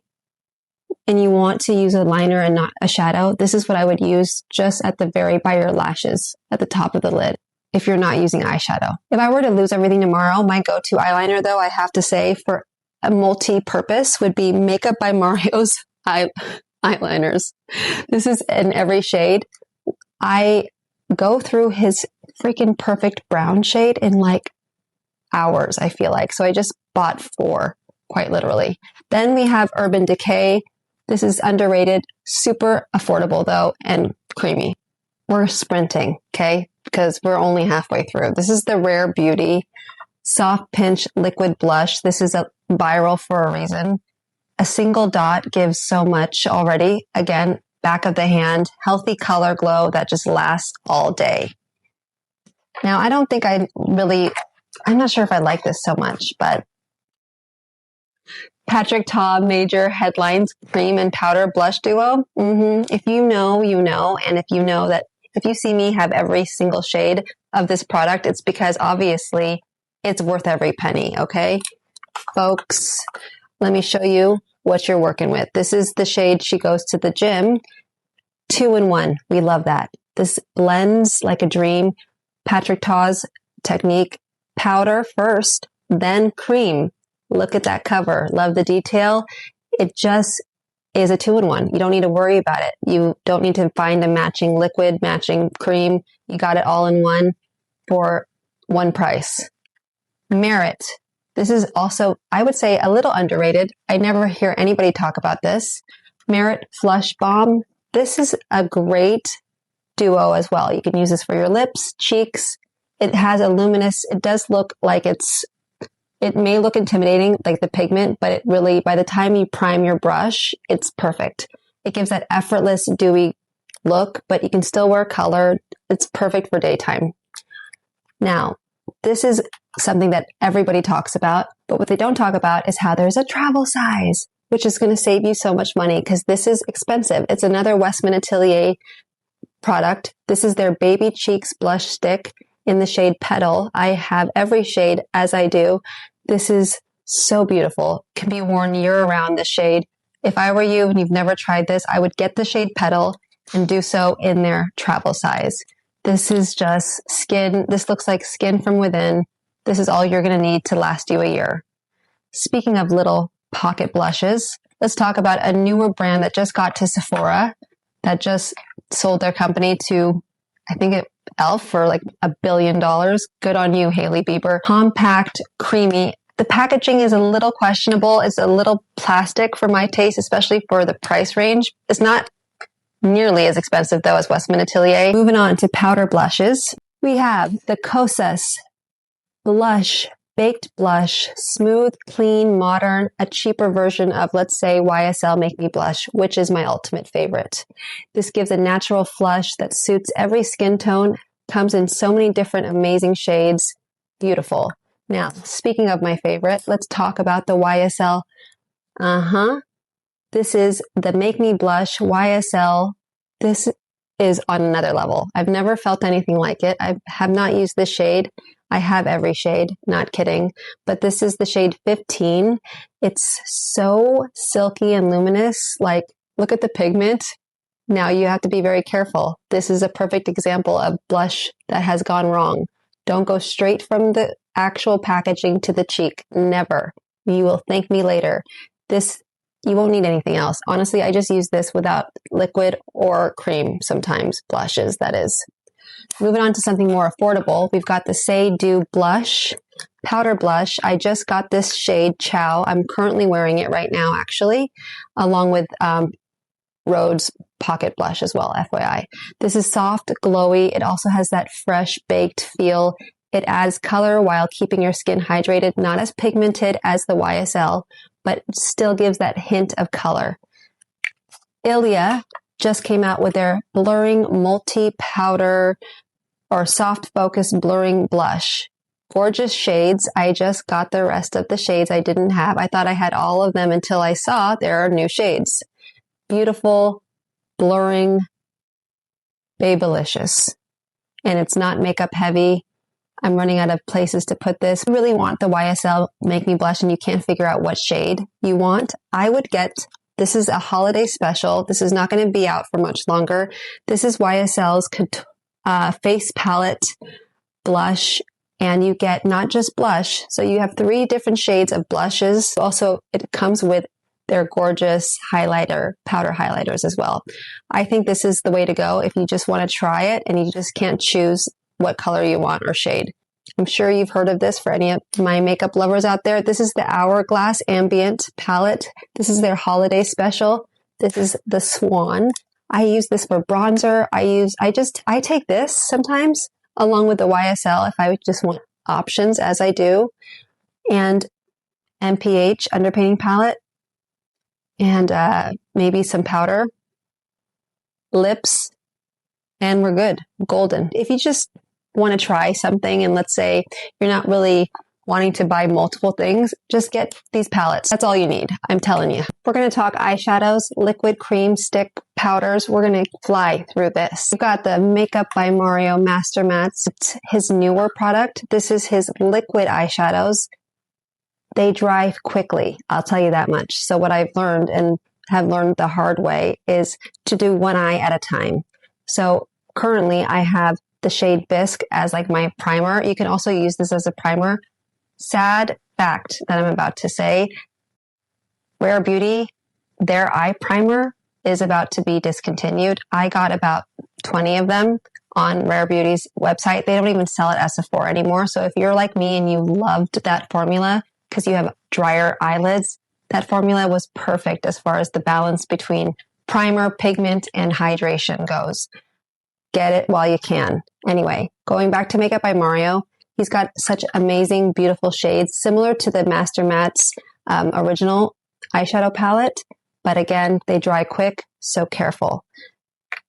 and you want to use a liner and not a shadow, this is what I would use just at the by your lashes, at the top of the lid, if you're not using eyeshadow. If I were to lose everything tomorrow, my go-to eyeliner, though, I have to say, for a multi-purpose would be Makeup by Mario's eyeliners. This is in every shade. I go through his freaking perfect brown shade in like hours, I feel like. So I just bought 4, quite literally. Then we have Urban Decay. This is underrated, super affordable though, and creamy. We're sprinting, okay? Because we're only halfway through. This is the Rare Beauty Soft Pinch Liquid Blush. This is a viral for a reason. A single dot gives so much already. Again, back of the hand, healthy color glow that just lasts all day. Now, I don't think I'm not sure if I like this so much, but Patrick Ta Major Headlines Cream and Powder Blush Duo. If you know, you know. And if you know that, if you see me have every single shade of this product, it's because obviously it's worth every penny, okay? Folks, let me show you what you're working with. This is the shade She Goes to the Gym. 2-in-1. We love that. This blends like a dream. Patrick Ta's technique. Powder first, then cream. Look at that cover. Love the detail. It just is a 2-in-1. You don't need to worry about it. You don't need to find a matching liquid, matching cream. You got it all in one for one price. Merit. This is also, I would say, a little underrated. I never hear anybody talk about this. Merit Flush Balm. This is a great duo as well. You can use this for your lips, cheeks. It has a luminous, it does look like it may look intimidating, like the pigment, but it really, by the time you prime your brush, it's perfect. It gives that effortless, dewy look, but you can still wear color. It's perfect for daytime. Now, this is something that everybody talks about, but what they don't talk about is how there's a travel size, which is going to save you so much money because this is expensive. It's another Westman Atelier product. This is their Baby Cheeks Blush Stick in the shade Petal. I have every shade as I do. This is so beautiful. Can be worn year round, this shade. If I were you and you've never tried this, I would get the shade Petal and do so in their travel size. This is just skin. This looks like skin from within. This is all you're going to need to last you a year. Speaking of little pocket blushes, let's talk about a newer brand that just got to Sephora, that just sold their company to, I think, e.l.f. for like $1 billion. Good on you, Hailey Bieber. Compact, creamy. The packaging is a little questionable. It's a little plastic for my taste, especially for the price range. It's not nearly as expensive though as Westman Atelier. Moving on to powder blushes. We have the Kosas Blush Baked Blush, smooth, clean, modern, a cheaper version of, let's say, YSL Make Me Blush, which is my ultimate favorite. This gives a natural flush that suits every skin tone, comes in so many different amazing shades. Beautiful. Now, speaking of my favorite, let's talk about the YSL. This is the Make Me Blush YSL. This is on another level. I've never felt anything like it. I have not used this shade. I have every shade, not kidding. But this is the shade 15. It's so silky and luminous. Like, look at the pigment. Now you have to be very careful. This is a perfect example of blush that has gone wrong. Don't go straight from the actual packaging to the cheek. Never. You will thank me later. This, you won't need anything else. Honestly, I just use this without liquid or cream sometimes. Blushes, that is. Moving on to something more affordable, we've got the Say Do Blush. powder blush. I just got this shade Chow. I'm currently wearing it right now, actually, along with Rhodes Pocket Blush as well, FYI. This is soft, glowy. It also has that fresh baked feel. It adds color while keeping your skin hydrated, not as pigmented as the YSL, but still gives that hint of color. Ilia just came out with their blurring multi-powder or soft focus blurring blush. Gorgeous shades. I just got the rest of the shades I didn't have. I thought I had all of them until I saw there are new shades. Beautiful, blurring, babylicious. And it's not makeup heavy. I'm running out of places to put this. You really want the YSL Make Me Blush and you can't figure out what shade you want. I would get, this is a holiday special. This is not going to be out for much longer. This is YSL's face palette blush. And you get not just blush. So you have 3 different shades of blushes. Also, it comes with their gorgeous highlighter, powder highlighters as well. I think this is the way to go if you just want to try it and you just can't choose what color you want or shade. I'm sure you've heard of this for any of my makeup lovers out there. This is the Hourglass Ambient palette. This is their holiday special. This is the Swan. I use this for bronzer. I take this sometimes along with the YSL if I just want options, as I do. And MPH underpainting palette. And maybe some powder. Lips. And we're good. Golden. If you just want to try something and let's say you're not really wanting to buy multiple things, just get these palettes. That's all you need. I'm telling you. We're going to talk eyeshadows, liquid, cream, stick, powders. We're going to fly through this. We've got the Makeup by Mario Master Mattes. It's his newer product. This is his liquid eyeshadows. They dry quickly. I'll tell you that much. So what I've learned and have learned the hard way is to do one eye at a time. So currently I have the shade Bisque as like my primer. You can also use this as a primer. Sad fact that I'm about to say, Rare Beauty, their eye primer is about to be discontinued. I got about 20 of them on Rare Beauty's website. They don't even sell it at Sephora anymore. So if you're like me and you loved that formula because you have drier eyelids, that formula was perfect as far as the balance between primer, pigment, and hydration goes. Get it while you can. Anyway, going back to Makeup by Mario, he's got such amazing, beautiful shades, similar to the Master Mattes original eyeshadow palette. But again, they dry quick, so careful.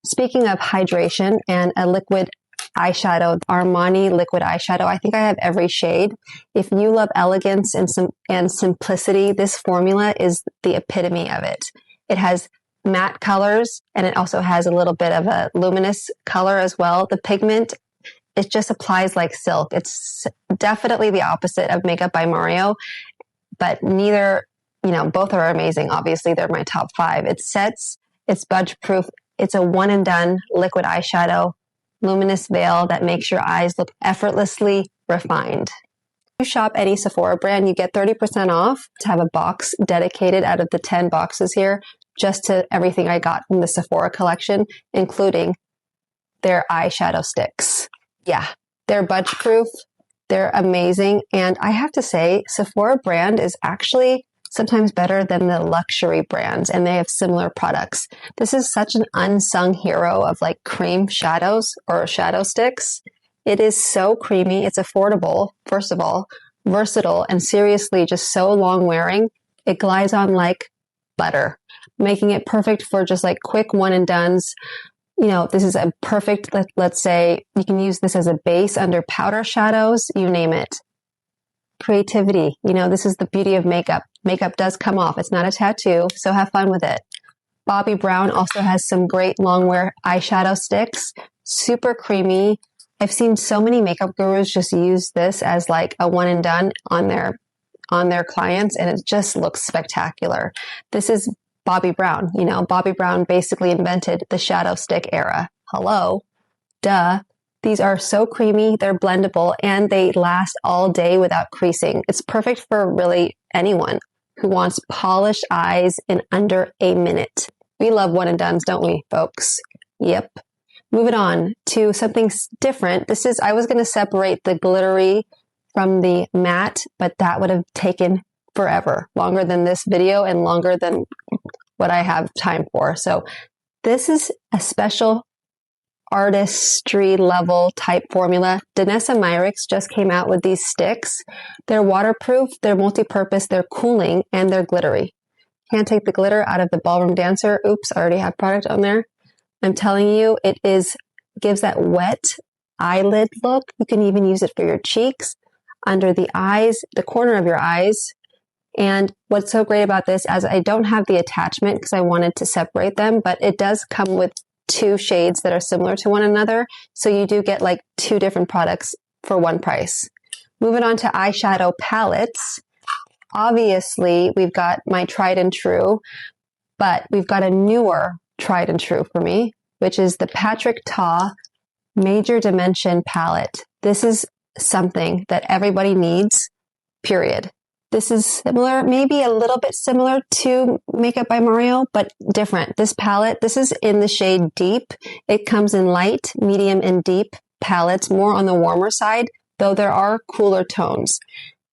Speaking of hydration and a liquid eyeshadow, Armani liquid eyeshadow, I think I have every shade. If you love elegance and simplicity, this formula is the epitome of it. It has matte colors and it also has a little bit of a luminous color as well. The pigment, it just applies like silk. It's definitely the opposite of Makeup by Mario, but neither, both are amazing. Obviously, they're my top 5. It sets, it's budge proof. It's a one and done liquid eyeshadow, luminous veil that makes your eyes look effortlessly refined. If you shop any Sephora brand, you get 30% off to have a box dedicated out of the 10 boxes here just to everything I got from the Sephora collection, including their eyeshadow sticks. Yeah, they're budge proof. They're amazing. And I have to say, Sephora brand is actually sometimes better than the luxury brands, and they have similar products. This is such an unsung hero of like cream shadows or shadow sticks. It is so creamy. It's affordable, first of all, versatile, and seriously just so long wearing. It glides on like butter, making it perfect for just like quick one and dones. This is a perfect, let's say you can use this as a base under powder shadows, you name it. Creativity. This is the beauty of makeup. Makeup does come off. It's not a tattoo, so have fun with it. Bobbi Brown also has some great long wear eyeshadow sticks. Super creamy. I've seen so many makeup gurus just use this as like a one and done on their clients, and it just looks spectacular. This is Bobbi Brown. Bobbi Brown basically invented the shadow stick era. Hello. Duh. These are so creamy, they're blendable, and they last all day without creasing. It's perfect for really anyone who wants polished eyes in under a minute. We love one and dones, don't we, folks? Yep. Moving on to something different. I was going to separate the glittery from the matte, but that would have taken forever, longer than this video and longer than what I have time for. So this is a special artistry level type formula. Danessa Myricks just came out with these sticks. They're waterproof, they're multi-purpose, they're cooling, and they're glittery. Can't take the glitter out of the ballroom dancer. Oops, I already have product on there. I'm telling you, gives that wet eyelid look. You can even use it for your cheeks, under the eyes, the corner of your eyes. And what's so great about this, as I don't have the attachment because I wanted to separate them, but it does come with 2 shades that are similar to one another. So you do get like 2 different products for one price. Moving on to eyeshadow palettes. Obviously, we've got my tried and true, but we've got a newer tried and true for me, which is the Patrick Ta Major Dimension palette. This is something that everybody needs, period. This is similar, maybe a little bit similar to Makeup by Mario, but different. This palette, this is in the shade Deep. It comes in light, medium, and deep palettes, more on the warmer side, though there are cooler tones.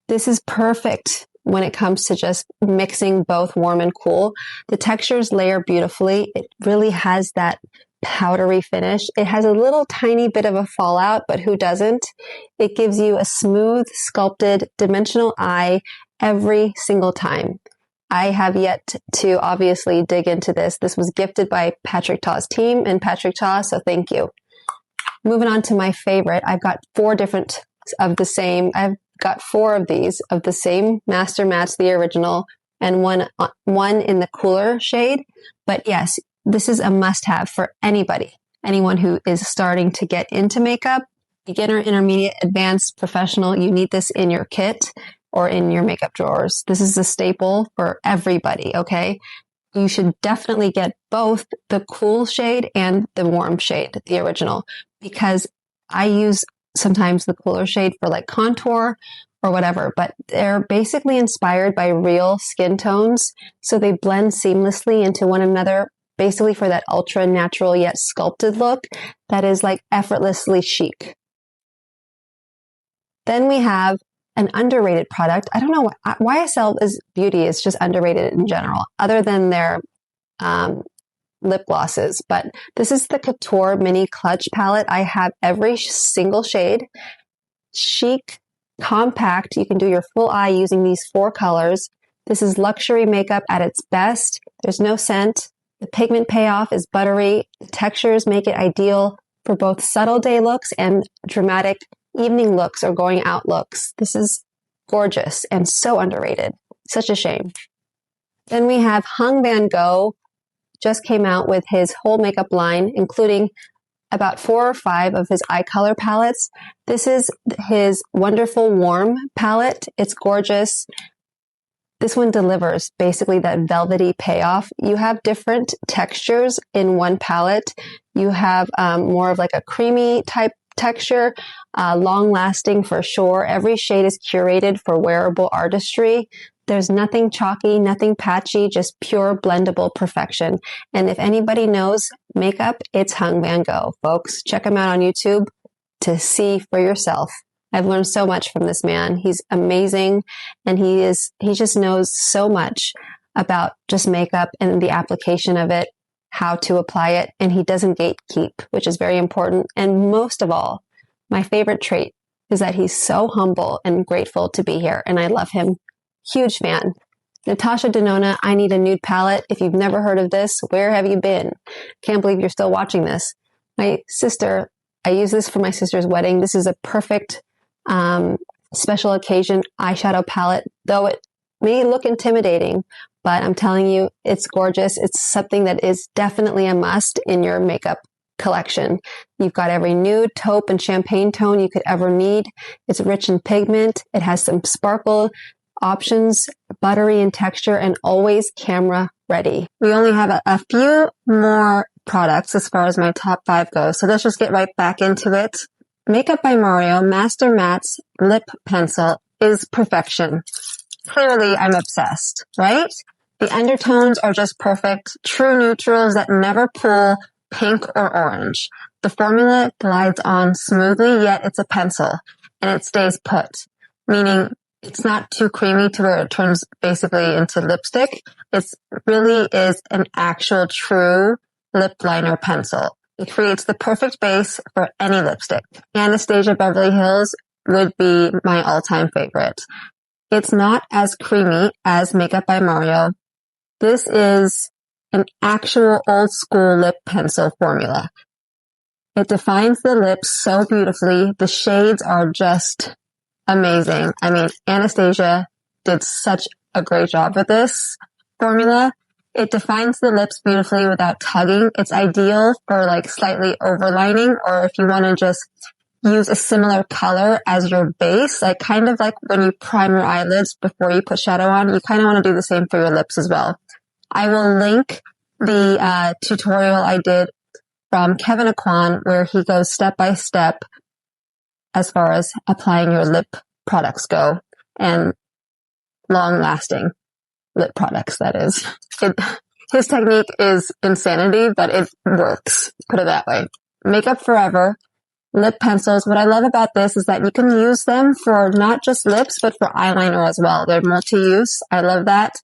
This is perfect when it comes to just mixing both warm and cool. The textures layer beautifully. It really has that powdery finish. It has a little tiny bit of a fallout, but who doesn't? It gives you a smooth, sculpted, dimensional eye every single time. I have yet to obviously dig into this. This was gifted by Patrick Ta's team and Patrick Ta, so thank you. Moving on to my favorite. I've got 4 different of the same. I've got 4 of these of the same Master Mattes, the original, and one in the cooler shade. But yes, this is a must-have for anybody, anyone who is starting to get into makeup, beginner, intermediate, advanced, professional. You need this in your kit or in your makeup drawers. This is a staple for everybody, okay? You should definitely get both the cool shade and the warm shade, the original, because I use sometimes the cooler shade for like contour or whatever, but they're basically inspired by real skin tones. So they blend seamlessly into one another, basically for that ultra natural yet sculpted look that is like effortlessly chic. Then we have an underrated product. I don't know why YSL beauty is just underrated in general, other than their lip glosses. But this is the Couture Mini Clutch palette. I have every single shade. Chic, compact. You can do your full eye using these 4 colors. This is luxury makeup at its best. There's no scent. The pigment payoff is buttery. The textures make it ideal for both subtle day looks and dramatic evening looks or going out looks. This is gorgeous and so underrated. Such a shame. Then we have Hung Van Gogh, just came out with his whole makeup line, including about 4 or 5 of his eye color palettes. This is his wonderful warm palette. It's gorgeous. This one delivers basically that velvety payoff. You have different textures in one palette. You have more of like a creamy type texture, long lasting for sure. Every shade is curated for wearable artistry. There's nothing chalky, nothing patchy, just pure blendable perfection. And if anybody knows makeup, it's Hung Van Gogh, folks. Check him out on YouTube to see for yourself. I've learned so much from this man. He's amazing, and he just knows so much about just makeup and the application of it, how to apply it, and he doesn't gatekeep, which is very important. And most of all, my favorite trait is that he's so humble and grateful to be here, and I love him. Huge fan. Natasha Denona, I Need a Nude palette. If you've never heard of this, where have you been? Can't believe you're still watching this. My sister, I use this for my sister's wedding. This is a perfect special occasion eyeshadow palette, though it may look intimidating, but I'm telling you, it's gorgeous. It's something that is definitely a must in your makeup collection. You've got every nude, taupe, and champagne tone you could ever need. It's rich in pigment. It has some sparkle options, buttery in texture, and always camera ready. We only have a few more products as far as my top 5 goes, so let's just get right back into it. Makeup by Mario Master Mattes Lip Pencil is perfection. Clearly, I'm obsessed, right? The undertones are just perfect, true neutrals that never pull pink or orange. The formula glides on smoothly, yet it's a pencil, and it stays put. meaning it's not too creamy to where it turns basically into lipstick. It really is an actual true lip liner pencil. It creates the perfect base for any lipstick. Anastasia Beverly Hills would be my all-time favorite. It's not as creamy as Makeup by Mario. This is an actual old school lip pencil formula. It defines the lips so beautifully. The shades are just amazing. I mean, Anastasia did such a great job with this formula. It defines the lips beautifully without tugging. It's ideal for like slightly overlining, or if you want to just use a similar color as your base, like kind of like when you prime your eyelids before you put shadow on, you kind of want to do the same for your lips as well. I will link the tutorial I did from Kevin Aquan where he goes step by step as far as applying your lip products go, and long-lasting lip products, that is. His technique is insanity, but it works, put it that way. Makeup Forever lip pencils. What I love about this is that you can use them for not just lips, but for eyeliner as well. They're multi-use. I love that.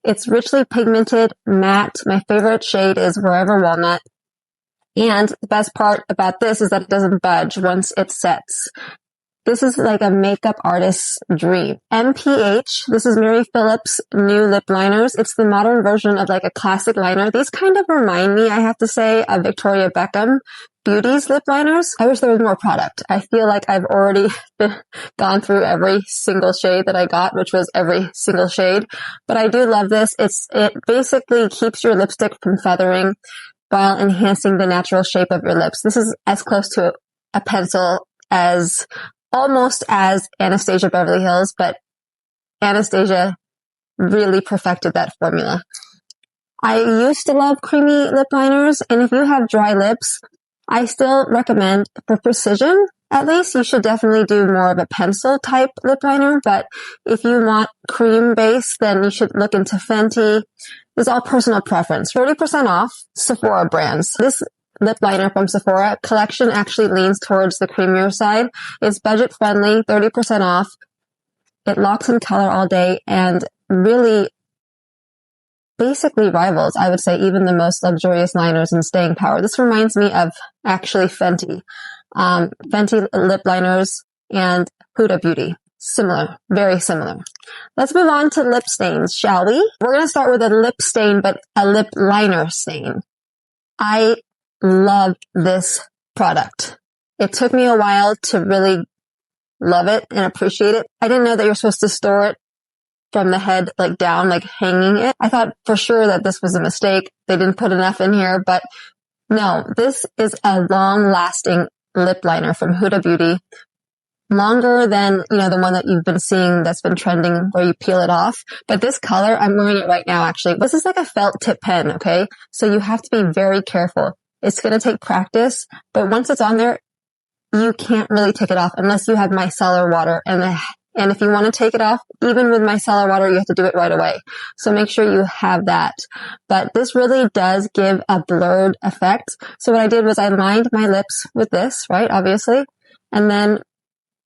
It's richly pigmented, matte. My favorite shade is Wherever Walnut. And the best part about this is that it doesn't budge once it sets. This is like a makeup artist's dream. MPH, this is Mary Phillips' new lip liners. It's the modern version of like a classic liner. These kind of remind me, I have to say, of Victoria Beckham Beauty's lip liners. I wish there was more product. I feel like I've already gone through every single shade that I got, which was every single shade. But I do love this. It basically keeps your lipstick from feathering while enhancing the natural shape of your lips. This is as close to a pencil as almost as Anastasia Beverly Hills, but Anastasia really perfected that formula. I used to love creamy lip liners, and if you have dry lips, I still recommend, for precision, at least, you should definitely do more of a pencil type lip liner, but if you want cream base, then you should look into Fenty. It's all personal preference. 30% off Sephora brands. This lip liner from Sephora Collection actually leans towards the creamier side. It's budget friendly, 30% off. It locks in color all day and really basically rivals, I would say, even the most luxurious liners in staying power. This reminds me of actually Fenty. Fenty lip liners and Huda Beauty. Similar, very similar. Let's move on to lip stains, shall we? We're going to start with a lip stain, but a lip liner stain. I love this product. It took me a while to really love it and appreciate it. I didn't know that you're supposed to store it from the head, like down, like hanging it. I thought for sure that this was a mistake. They didn't put enough in here, but no, this is a long-lasting lip liner from Huda Beauty. Longer than, the one that you've been seeing that's been trending where you peel it off. But this color, I'm wearing it right now, actually. This is like a felt tip pen, okay? So you have to be very careful. It's going to take practice, but once it's on there, you can't really take it off unless you have micellar water. And if you want to take it off, even with micellar water, you have to do it right away. So make sure you have that. But this really does give a blurred effect. So what I did was I lined my lips with this, right? Obviously. And then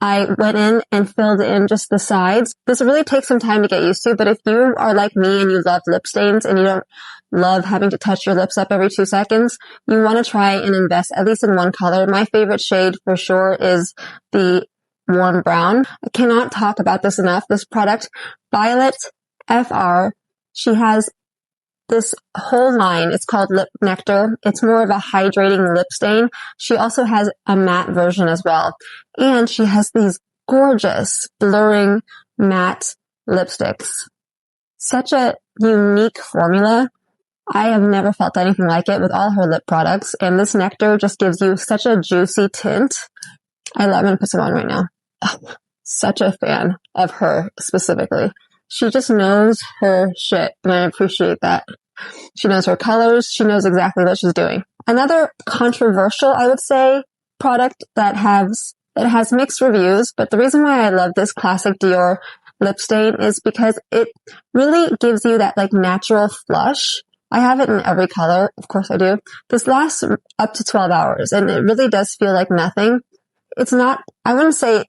I went in and filled in just the sides. This really takes some time to get used to, but if you are like me and you love lip stains and you don't love having to touch your lips up every 2 seconds, you want to try and invest at least in one color. My favorite shade for sure is the warm brown. I cannot talk about this enough. This product, Violet FR, she has this whole line. It's called Lip Nectar. It's more of a hydrating lip stain. She also has a matte version as well. And she has these gorgeous blurring matte lipsticks. Such a unique formula. I have never felt anything like it with all her lip products. And this Nectar just gives you such a juicy tint. I'm going to put some on right now. Such a fan of her specifically. She just knows her shit, and I appreciate that. She knows her colors. She knows exactly what she's doing. Another controversial, I would say, product that has mixed reviews, but the reason why I love this classic Dior lip stain is because it really gives you that like natural flush. I have it in every color. Of course I do. This lasts up to 12 hours, and it really does feel like nothing. It's not, I wouldn't say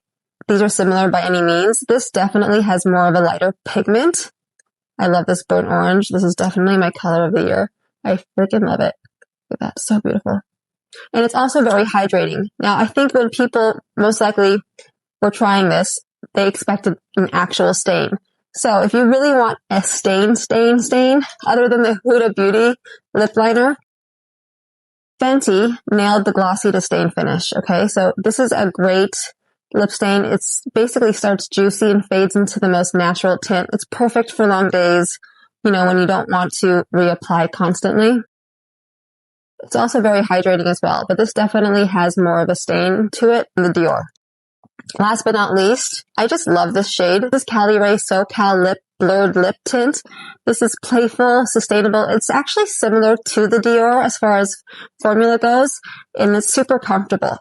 these are similar by any means. This definitely has more of a lighter pigment. I love this burnt orange. This is definitely my color of the year. I freaking love it. Look at that, so beautiful. And it's also very hydrating. Now, I think when people most likely were trying this, they expected an actual stain. So if you really want a stain, other than the Huda Beauty lip liner, Fenty nailed the glossy to stain finish. Okay, so this is a great lip stain. It's basically starts juicy and fades into the most natural tint. It's perfect for long days, you know, when you don't want to reapply constantly. It's also very hydrating as well, but this definitely has more of a stain to it than the Dior. Last but not least, I just love this shade. This is Cali Ray SoCal Lip Blurred Lip Tint. This is playful, sustainable. It's actually similar to the Dior as far as formula goes, and it's super comfortable.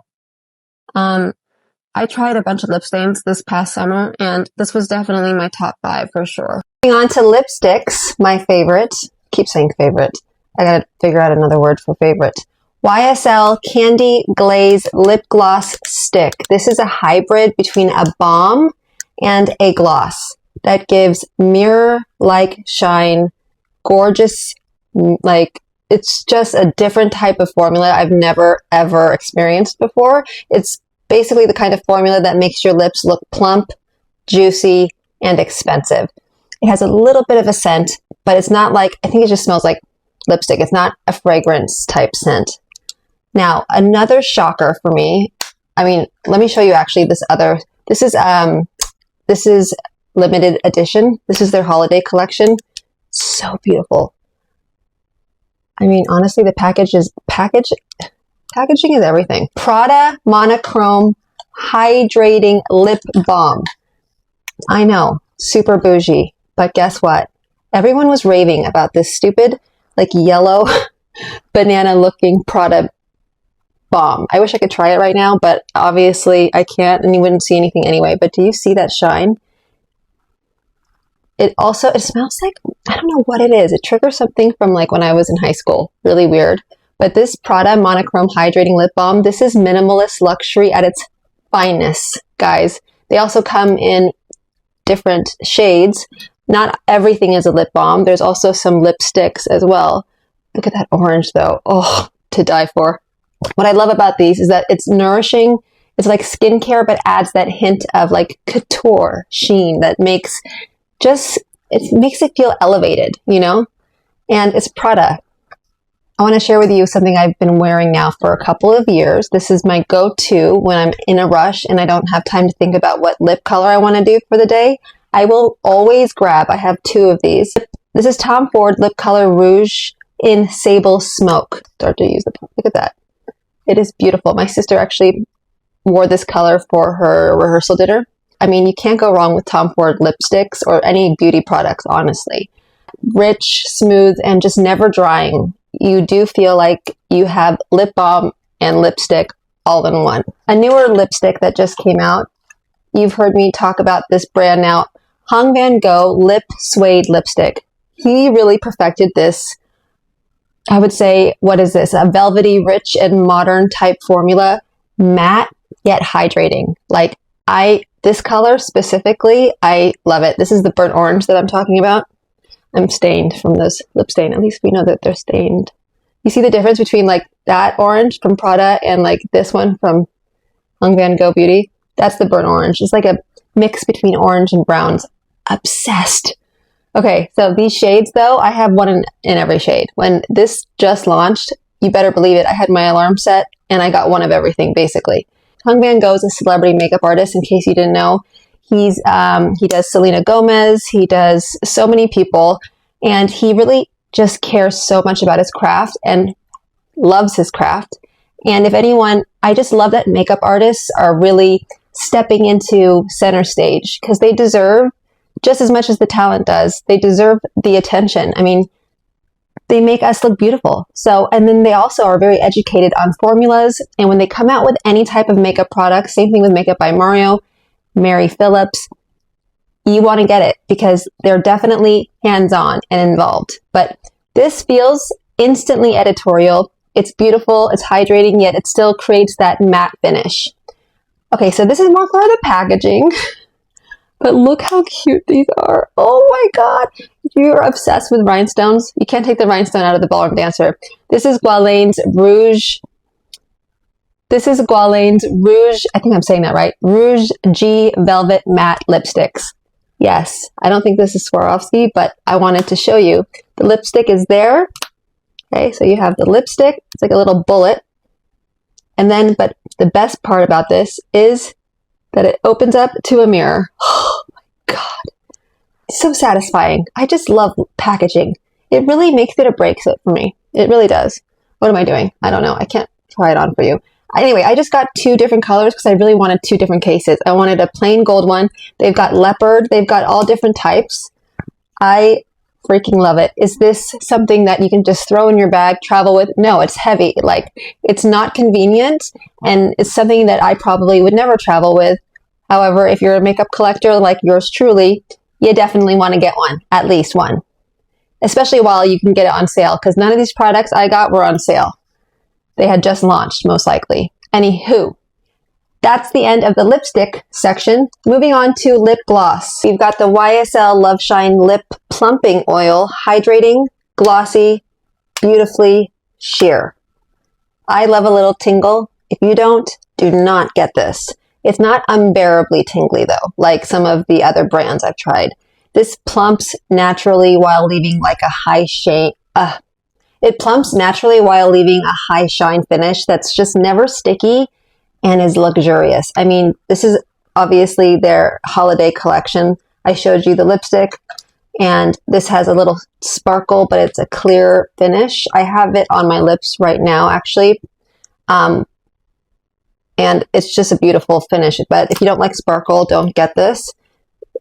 I tried a bunch of lip stains this past summer, and this was definitely my top 5 for sure. Moving on to lipsticks, my favorite. Keep saying favorite. I gotta figure out another word for favorite. YSL Candy Glaze Lip Gloss Stick. This is a hybrid between a balm and a gloss that gives mirror-like shine, gorgeous, like, it's just a different type of formula I've never, ever experienced before. It's basically the kind of formula that makes your lips look plump, juicy, and expensive. It has a little bit of a scent, but it's not like, I think it just smells like lipstick. It's not a fragrance type scent. Now, another shocker for me, I mean, let me show you actually this is limited edition. This is their holiday collection. So beautiful. I mean, honestly, the packaging is everything. Prada Monochrome Hydrating Lip Balm. I know, super bougie, but guess what? Everyone was raving about this stupid, like yellow banana looking Prada balm. I wish I could try it right now, but obviously I can't, and you wouldn't see anything anyway. But do you see that shine? It smells like, I don't know what it is. It triggers something from like when I was in high school. Really weird. But this Prada Monochrome Hydrating Lip Balm, this is minimalist luxury at its finest, guys. They also come in different shades. Not everything is a lip balm. There's also some lipsticks as well. Look at that orange though. Oh, to die for. What I love about these is that it's nourishing. It's like skincare, but adds that hint of like couture sheen that makes it feel elevated, you know? And it's Prada. I want to share with you something I've been wearing now for a couple of years. This is my go-to when I'm in a rush and I don't have time to think about what lip color I want to do for the day. I will always grab, I have 2 of these. This is Tom Ford Lip Color Rouge in Sable Smoke. Start to use the, look at that. It is beautiful. My sister actually wore this color for her rehearsal dinner. I mean, you can't go wrong with Tom Ford lipsticks or any beauty products, honestly. Rich, smooth, and just never drying. You do feel like you have lip balm and lipstick all in one. A newer lipstick that just came out. You've heard me talk about this brand now. Hung Van Gogh Lip Suede Lipstick. He really perfected this. I would say, what is this? A velvety, rich, and modern type formula. Matte, yet hydrating. Like, this color specifically, I love it. This is the burnt orange that I'm talking about. I'm stained from this lip stain. At least we know that they're stained. You see the difference between like that orange from Prada and like this one from Hung Van Gogh Beauty? That's the burnt orange. It's like a mix between orange and browns. Obsessed. Okay, so these shades though, I have one in every shade. When this just launched, you better believe it, I had my alarm set and I got one of everything basically. Hung Van Gogh is a celebrity makeup artist, in case you didn't know. He does Selena Gomez, he does so many people, and he really just cares so much about his craft and loves his craft. And if anyone, I just love that makeup artists are really stepping into center stage because they deserve, just as much as the talent does, they deserve the attention. I mean, they make us look beautiful. So, and then they also are very educated on formulas. And when they come out with any type of makeup product, same thing with Makeup by Mario, Mary Phillips, you want to get it because they're definitely hands-on and involved. But this feels instantly editorial. It's beautiful, it's hydrating, yet it still creates that matte finish. Okay, so this is more for the packaging, but look how cute these are. Oh my God. If you're obsessed with rhinestones, you can't take the rhinestone out of the ballroom dancer. This is Guerlain's Rouge. This is Guerlain's Rouge, I think I'm saying that right, Rouge G Velvet Matte Lipsticks. Yes, I don't think this is Swarovski, but I wanted to show you. The lipstick is there. Okay, so you have the lipstick. It's like a little bullet. And then, but the best part about this is that it opens up to a mirror. Oh my God. It's so satisfying. I just love packaging. It really makes it or breaks it for me. It really does. What am I doing? I don't know. I can't try it on for you. Anyway, I just got 2 different colors because I really wanted 2 different cases. I wanted a plain gold one. They've got leopard. They've got all different types. I freaking love it. Is this something that you can just throw in your bag, travel with? No, it's heavy. Like, it's not convenient, and it's something that I probably would never travel with. However, if you're a makeup collector like yours truly, you definitely want to get one, at least one. Especially while you can get it on sale, because none of these products I got were on sale. They had just launched, most likely. Anywho, that's the end of the lipstick section. Moving on to lip gloss. We've got the YSL Love Shine Lip Plumping Oil, hydrating, glossy, beautifully sheer. I love a little tingle. If you don't, do not get this. It's not unbearably tingly though, like some of the other brands I've tried. This plumps naturally while leaving like a high shine. It plumps naturally while leaving a high shine finish that's just never sticky and is luxurious. I mean, this is obviously their holiday collection. I showed you the lipstick, and this has a little sparkle, but it's a clear finish. I have it on my lips right now, actually. And it's just a beautiful finish. But if you don't like sparkle, don't get this.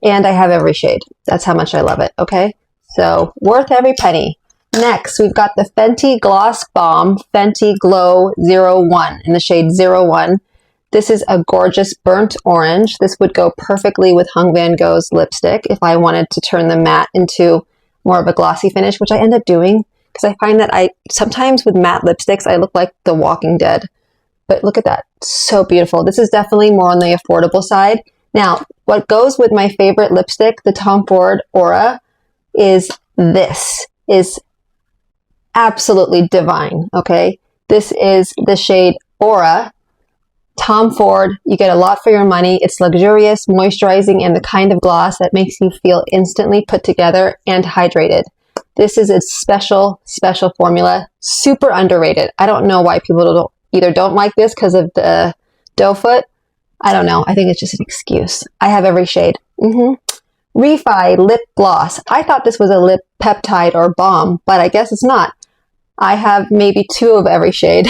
And I have every shade. That's how much I love it, okay? So, worth every penny. Next, we've got the Fenty Gloss Balm Fenty Glow 01 in the shade 01. This is a gorgeous burnt orange. This would go perfectly with Hung Van Gogh's lipstick if I wanted to turn the matte into more of a glossy finish, which I end up doing because I find that sometimes with matte lipsticks, I look like The Walking Dead. But look at that. So beautiful. This is definitely more on the affordable side. Now, what goes with my favorite lipstick, the Tom Ford Aura, is this. Is absolutely divine, okay? This is the shade Aura. Tom Ford, you get a lot for your money. It's luxurious, moisturizing, and the kind of gloss that makes you feel instantly put together and hydrated. This is a special, special formula. Super underrated. I don't know why people don't like this because of the doe foot. I don't know. I think it's just an excuse. I have every shade. Refi Lip Gloss. I thought this was a lip peptide or balm, but I guess it's not. I have maybe 2 of every shade.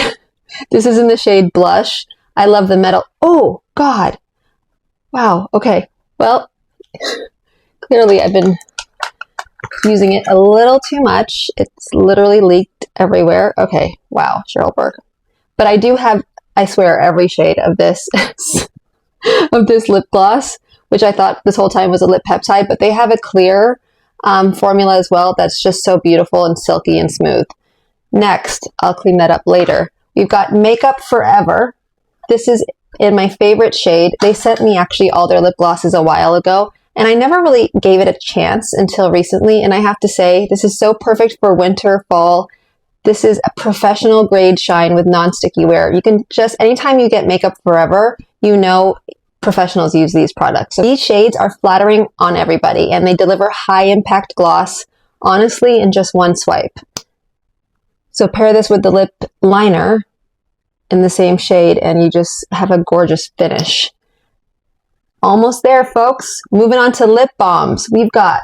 This is in the shade Blush. I love the metal. Oh, God. Wow. Okay. Well, clearly I've been using it a little too much. It's literally leaked everywhere. Okay. Wow. Cheryl Burke. But I do have, I swear, every shade of this, of this lip gloss, which I thought this whole time was a lip peptide, but they have a clear formula as well that's just so beautiful and silky and smooth. Next, I'll clean that up later. We've got Makeup Forever. This is in my favorite shade. They sent me actually all their lip glosses a while ago, and I never really gave it a chance until recently, and I have to say, this is so perfect for winter, fall. This is a professional grade shine with non-sticky wear. You can just, anytime you get Makeup Forever, you know professionals use these products. So these shades are flattering on everybody, and they deliver high impact gloss, honestly, in just one swipe. So pair this with the lip liner in the same shade, and you just have a gorgeous finish. Almost there, folks. Moving on to lip balms. We've got,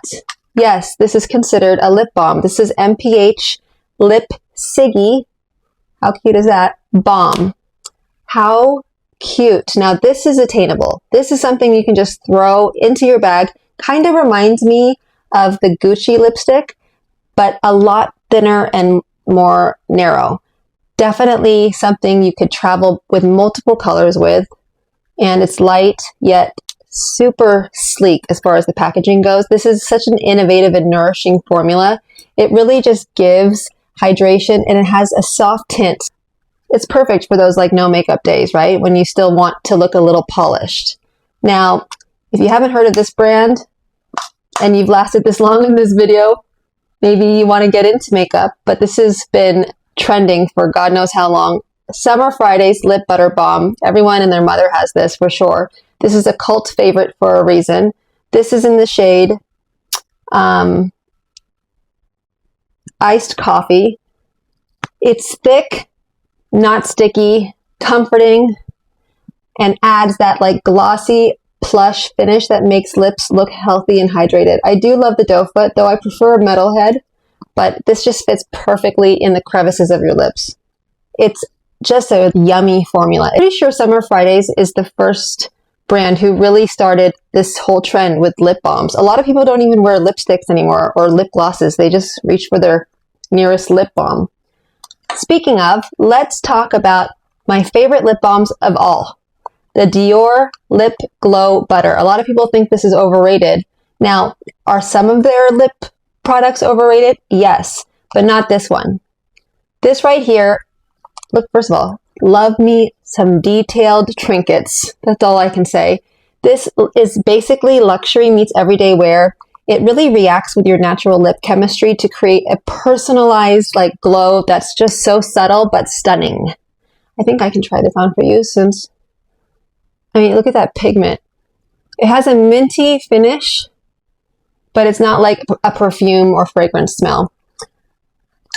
yes, this is considered a lip balm. This is MPH Lip Siggy. How cute is that? Balm. How cute. Now, this is attainable. This is something you can just throw into your bag. Kind of reminds me of the Gucci lipstick, but a lot thinner and more narrow. Definitely something you could travel with multiple colors with, and it's light yet super sleek as far as the packaging goes. This is such an innovative and nourishing formula. It really just gives hydration, and it has a soft tint. It's perfect for those like no makeup days, right? When you still want to look a little polished. Now, if you haven't heard of this brand and you've lasted this long in this video, maybe you want to get into makeup, but this has been trending for God knows how long. Summer Fridays Lip Butter Balm. Everyone and their mother has this for sure. This is a cult favorite for a reason. This is in the shade Iced Coffee. It's thick, not sticky, comforting, and adds that like glossy plush finish that makes lips look healthy and hydrated. I do love the doe foot, though I prefer a metal head, but this just fits perfectly in the crevices of your lips. It's just a yummy formula. I'm pretty sure Summer Fridays is the first brand who really started this whole trend with lip balms. A lot of people don't even wear lipsticks anymore or lip glosses. They just reach for their nearest lip balm. Speaking of, let's talk about my favorite lip balms of all. The Dior Lip Glow Butter. A lot of people think this is overrated. Now, are some of their lip products overrated? Yes, but not this one. This right here, look, first of all, love me some detailed trinkets. That's all I can say. This is basically luxury meets everyday wear. It really reacts with your natural lip chemistry to create a personalized like glow that's just so subtle but stunning. I think I can try this on for you since, I mean, look at that pigment. It has a minty finish, but it's not like a perfume or fragrance smell.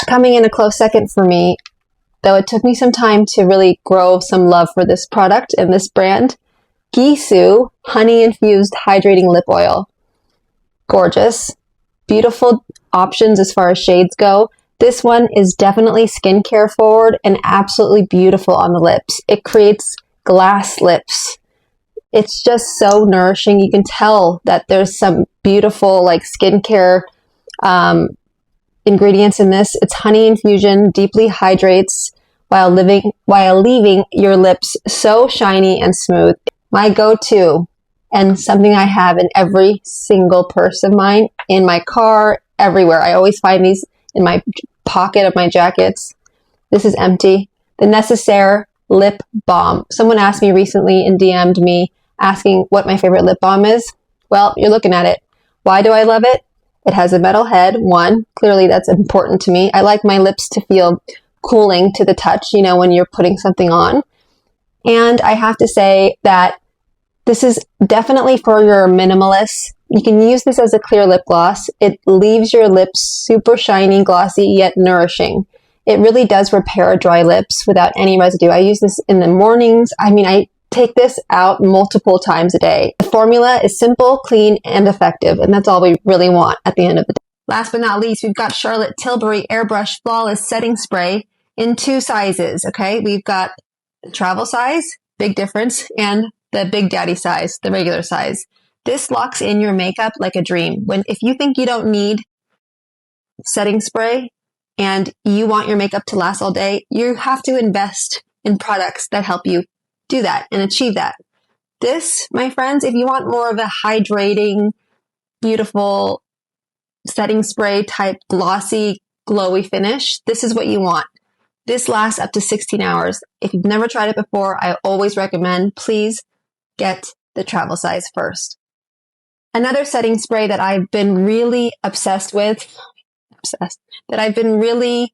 Coming in a close second for me, though it took me some time to really grow some love for this product and this brand, Gisou Honey Infused Hydrating Lip Oil. Gorgeous. Beautiful options as far as shades go. This one is definitely skincare forward and absolutely beautiful on the lips. It creates glass lips. It's just so nourishing. You can tell that there's some beautiful like skincare ingredients in this. It's honey infusion, deeply hydrates while leaving your lips so shiny and smooth. My go-to and something I have in every single purse of mine, in my car, everywhere. I always find these in my pocket of my jackets. This is empty. The Necessaire Lip Balm. Someone asked me recently and DM'd me asking what my favorite lip balm is. Well, you're looking at it. Why do I love it? It has a metal head, one. Clearly that's important to me. I like my lips to feel cooling to the touch, you know, when you're putting something on. And I have to say that this is definitely for your minimalists. You can use this as a clear lip gloss. It leaves your lips super shiny, glossy, yet nourishing. It really does repair dry lips without any residue. I use this in the mornings. I mean, I take this out multiple times a day. The formula is simple, clean, and effective, and that's all we really want at the end of the day. Last but not least, we've got Charlotte Tilbury Airbrush Flawless Setting Spray in 2 sizes, okay? We've got the travel size, big difference, and the Big Daddy size, the regular size. This locks in your makeup like a dream. If you think you don't need setting spray and you want your makeup to last all day, you have to invest in products that help you do that and achieve that. This, my friends, if you want more of a hydrating, beautiful setting spray type glossy, glowy finish, this is what you want. This lasts up to 16 hours. If you've never tried it before, I always recommend, please get the travel size first. Another setting spray that I've been really obsessed with, that I've been really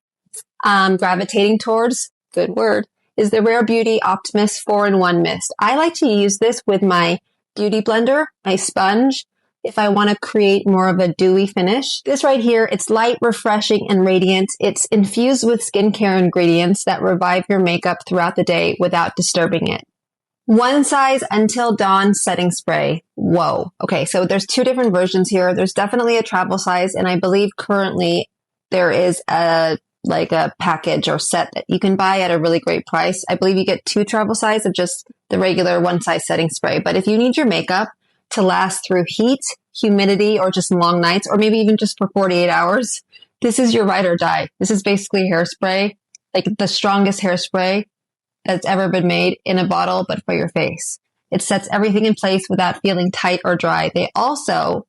gravitating towards, good word, is the Rare Beauty Optimus 4-in-1 Mist. I like to use this with my beauty blender, my sponge, if I want to create more of a dewy finish. This right here, it's light, refreshing, and radiant. It's infused with skincare ingredients that revive your makeup throughout the day without disturbing it. One size Until Dawn setting spray. Whoa. Okay, so there's 2 different versions here. There's definitely a travel size, and I believe currently there is a package or set that you can buy at a really great price. I believe you get 2 travel size of just the regular one size setting spray. But if you need your makeup to last through heat, humidity, or just long nights, or maybe even just for 48 hours, this is your ride or die. This is basically hairspray, like the strongest hairspray that's ever been made in a bottle, but for your face. It sets everything in place without feeling tight or dry. They also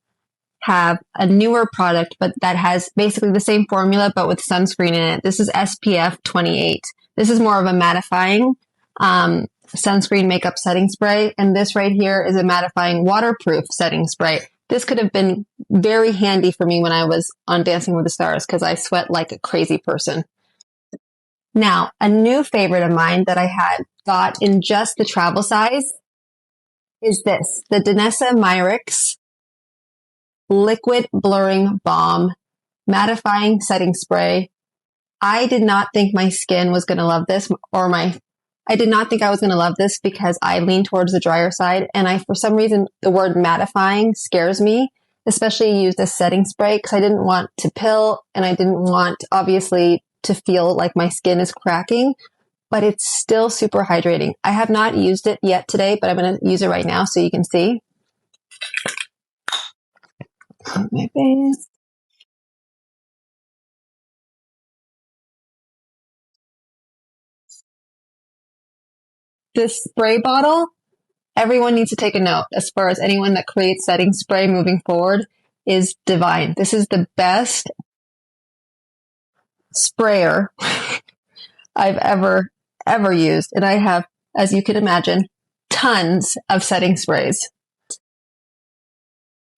have a newer product, but that has basically the same formula, but with sunscreen in it. This is SPF 28. This is more of a mattifying sunscreen makeup setting spray. And this right here is a mattifying waterproof setting spray. This could have been very handy for me when I was on Dancing with the Stars because I sweat like a crazy person. Now, a new favorite of mine that I had got in just the travel size is this, the Danessa Myricks Liquid Blurring Balm Mattifying Setting Spray. I did not think my skin was going to love this, I did not think I was going to love this because I lean towards the drier side. And for some reason, the word mattifying scares me, especially used as setting spray because I didn't want to pill and I didn't want, obviously, to feel like my skin is cracking, but it's still super hydrating. I have not used it yet today, but I'm going to use it right now so you can see. On my face. This spray bottle, everyone needs to take a note as far as anyone that creates setting spray moving forward is divine. This is the best sprayer I've ever used. And I have, as you can imagine, tons of setting sprays.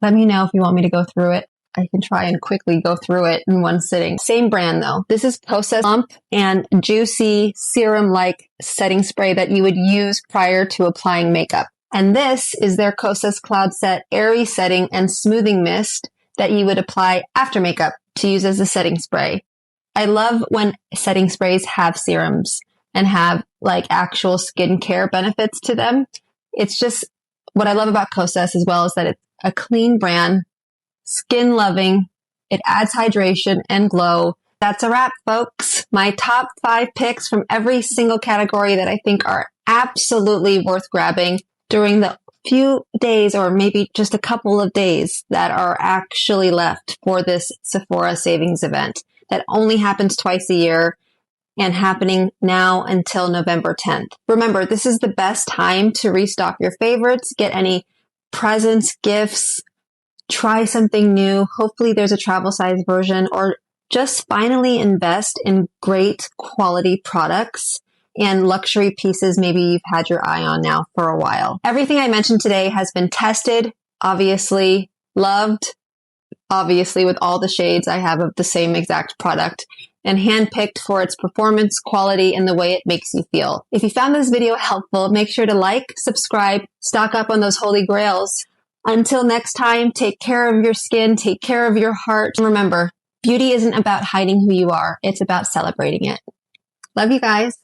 Let me know if you want me to go through it. I can try and quickly go through it in one sitting. Same brand though. This is Kosas Plump and Juicy Serum-like setting spray that you would use prior to applying makeup. And this is their Kosas Cloud Set Airy Setting and Smoothing Mist that you would apply after makeup to use as a setting spray. I love when setting sprays have serums and have like actual skincare benefits to them. It's just what I love about Kosas as well is that it's a clean brand, skin loving. It adds hydration and glow. That's a wrap, folks. My top 5 picks from every single category that I think are absolutely worth grabbing during the few days or maybe just a couple of days that are actually left for this Sephora Savings Event that only happens twice a year and happening now until November 10th. Remember, this is the best time to restock your favorites, get any presents, gifts, try something new. Hopefully there's a travel size version, or just finally invest in great quality products and luxury pieces maybe you've had your eye on now for a while. Everything I mentioned today has been tested, obviously, loved, obviously with all the shades I have of the same exact product, and handpicked for its performance, quality, and the way it makes you feel. If you found this video helpful, make sure to like, subscribe, stock up on those holy grails. Until next time, take care of your skin, take care of your heart. And remember, beauty isn't about hiding who you are. It's about celebrating it. Love you guys.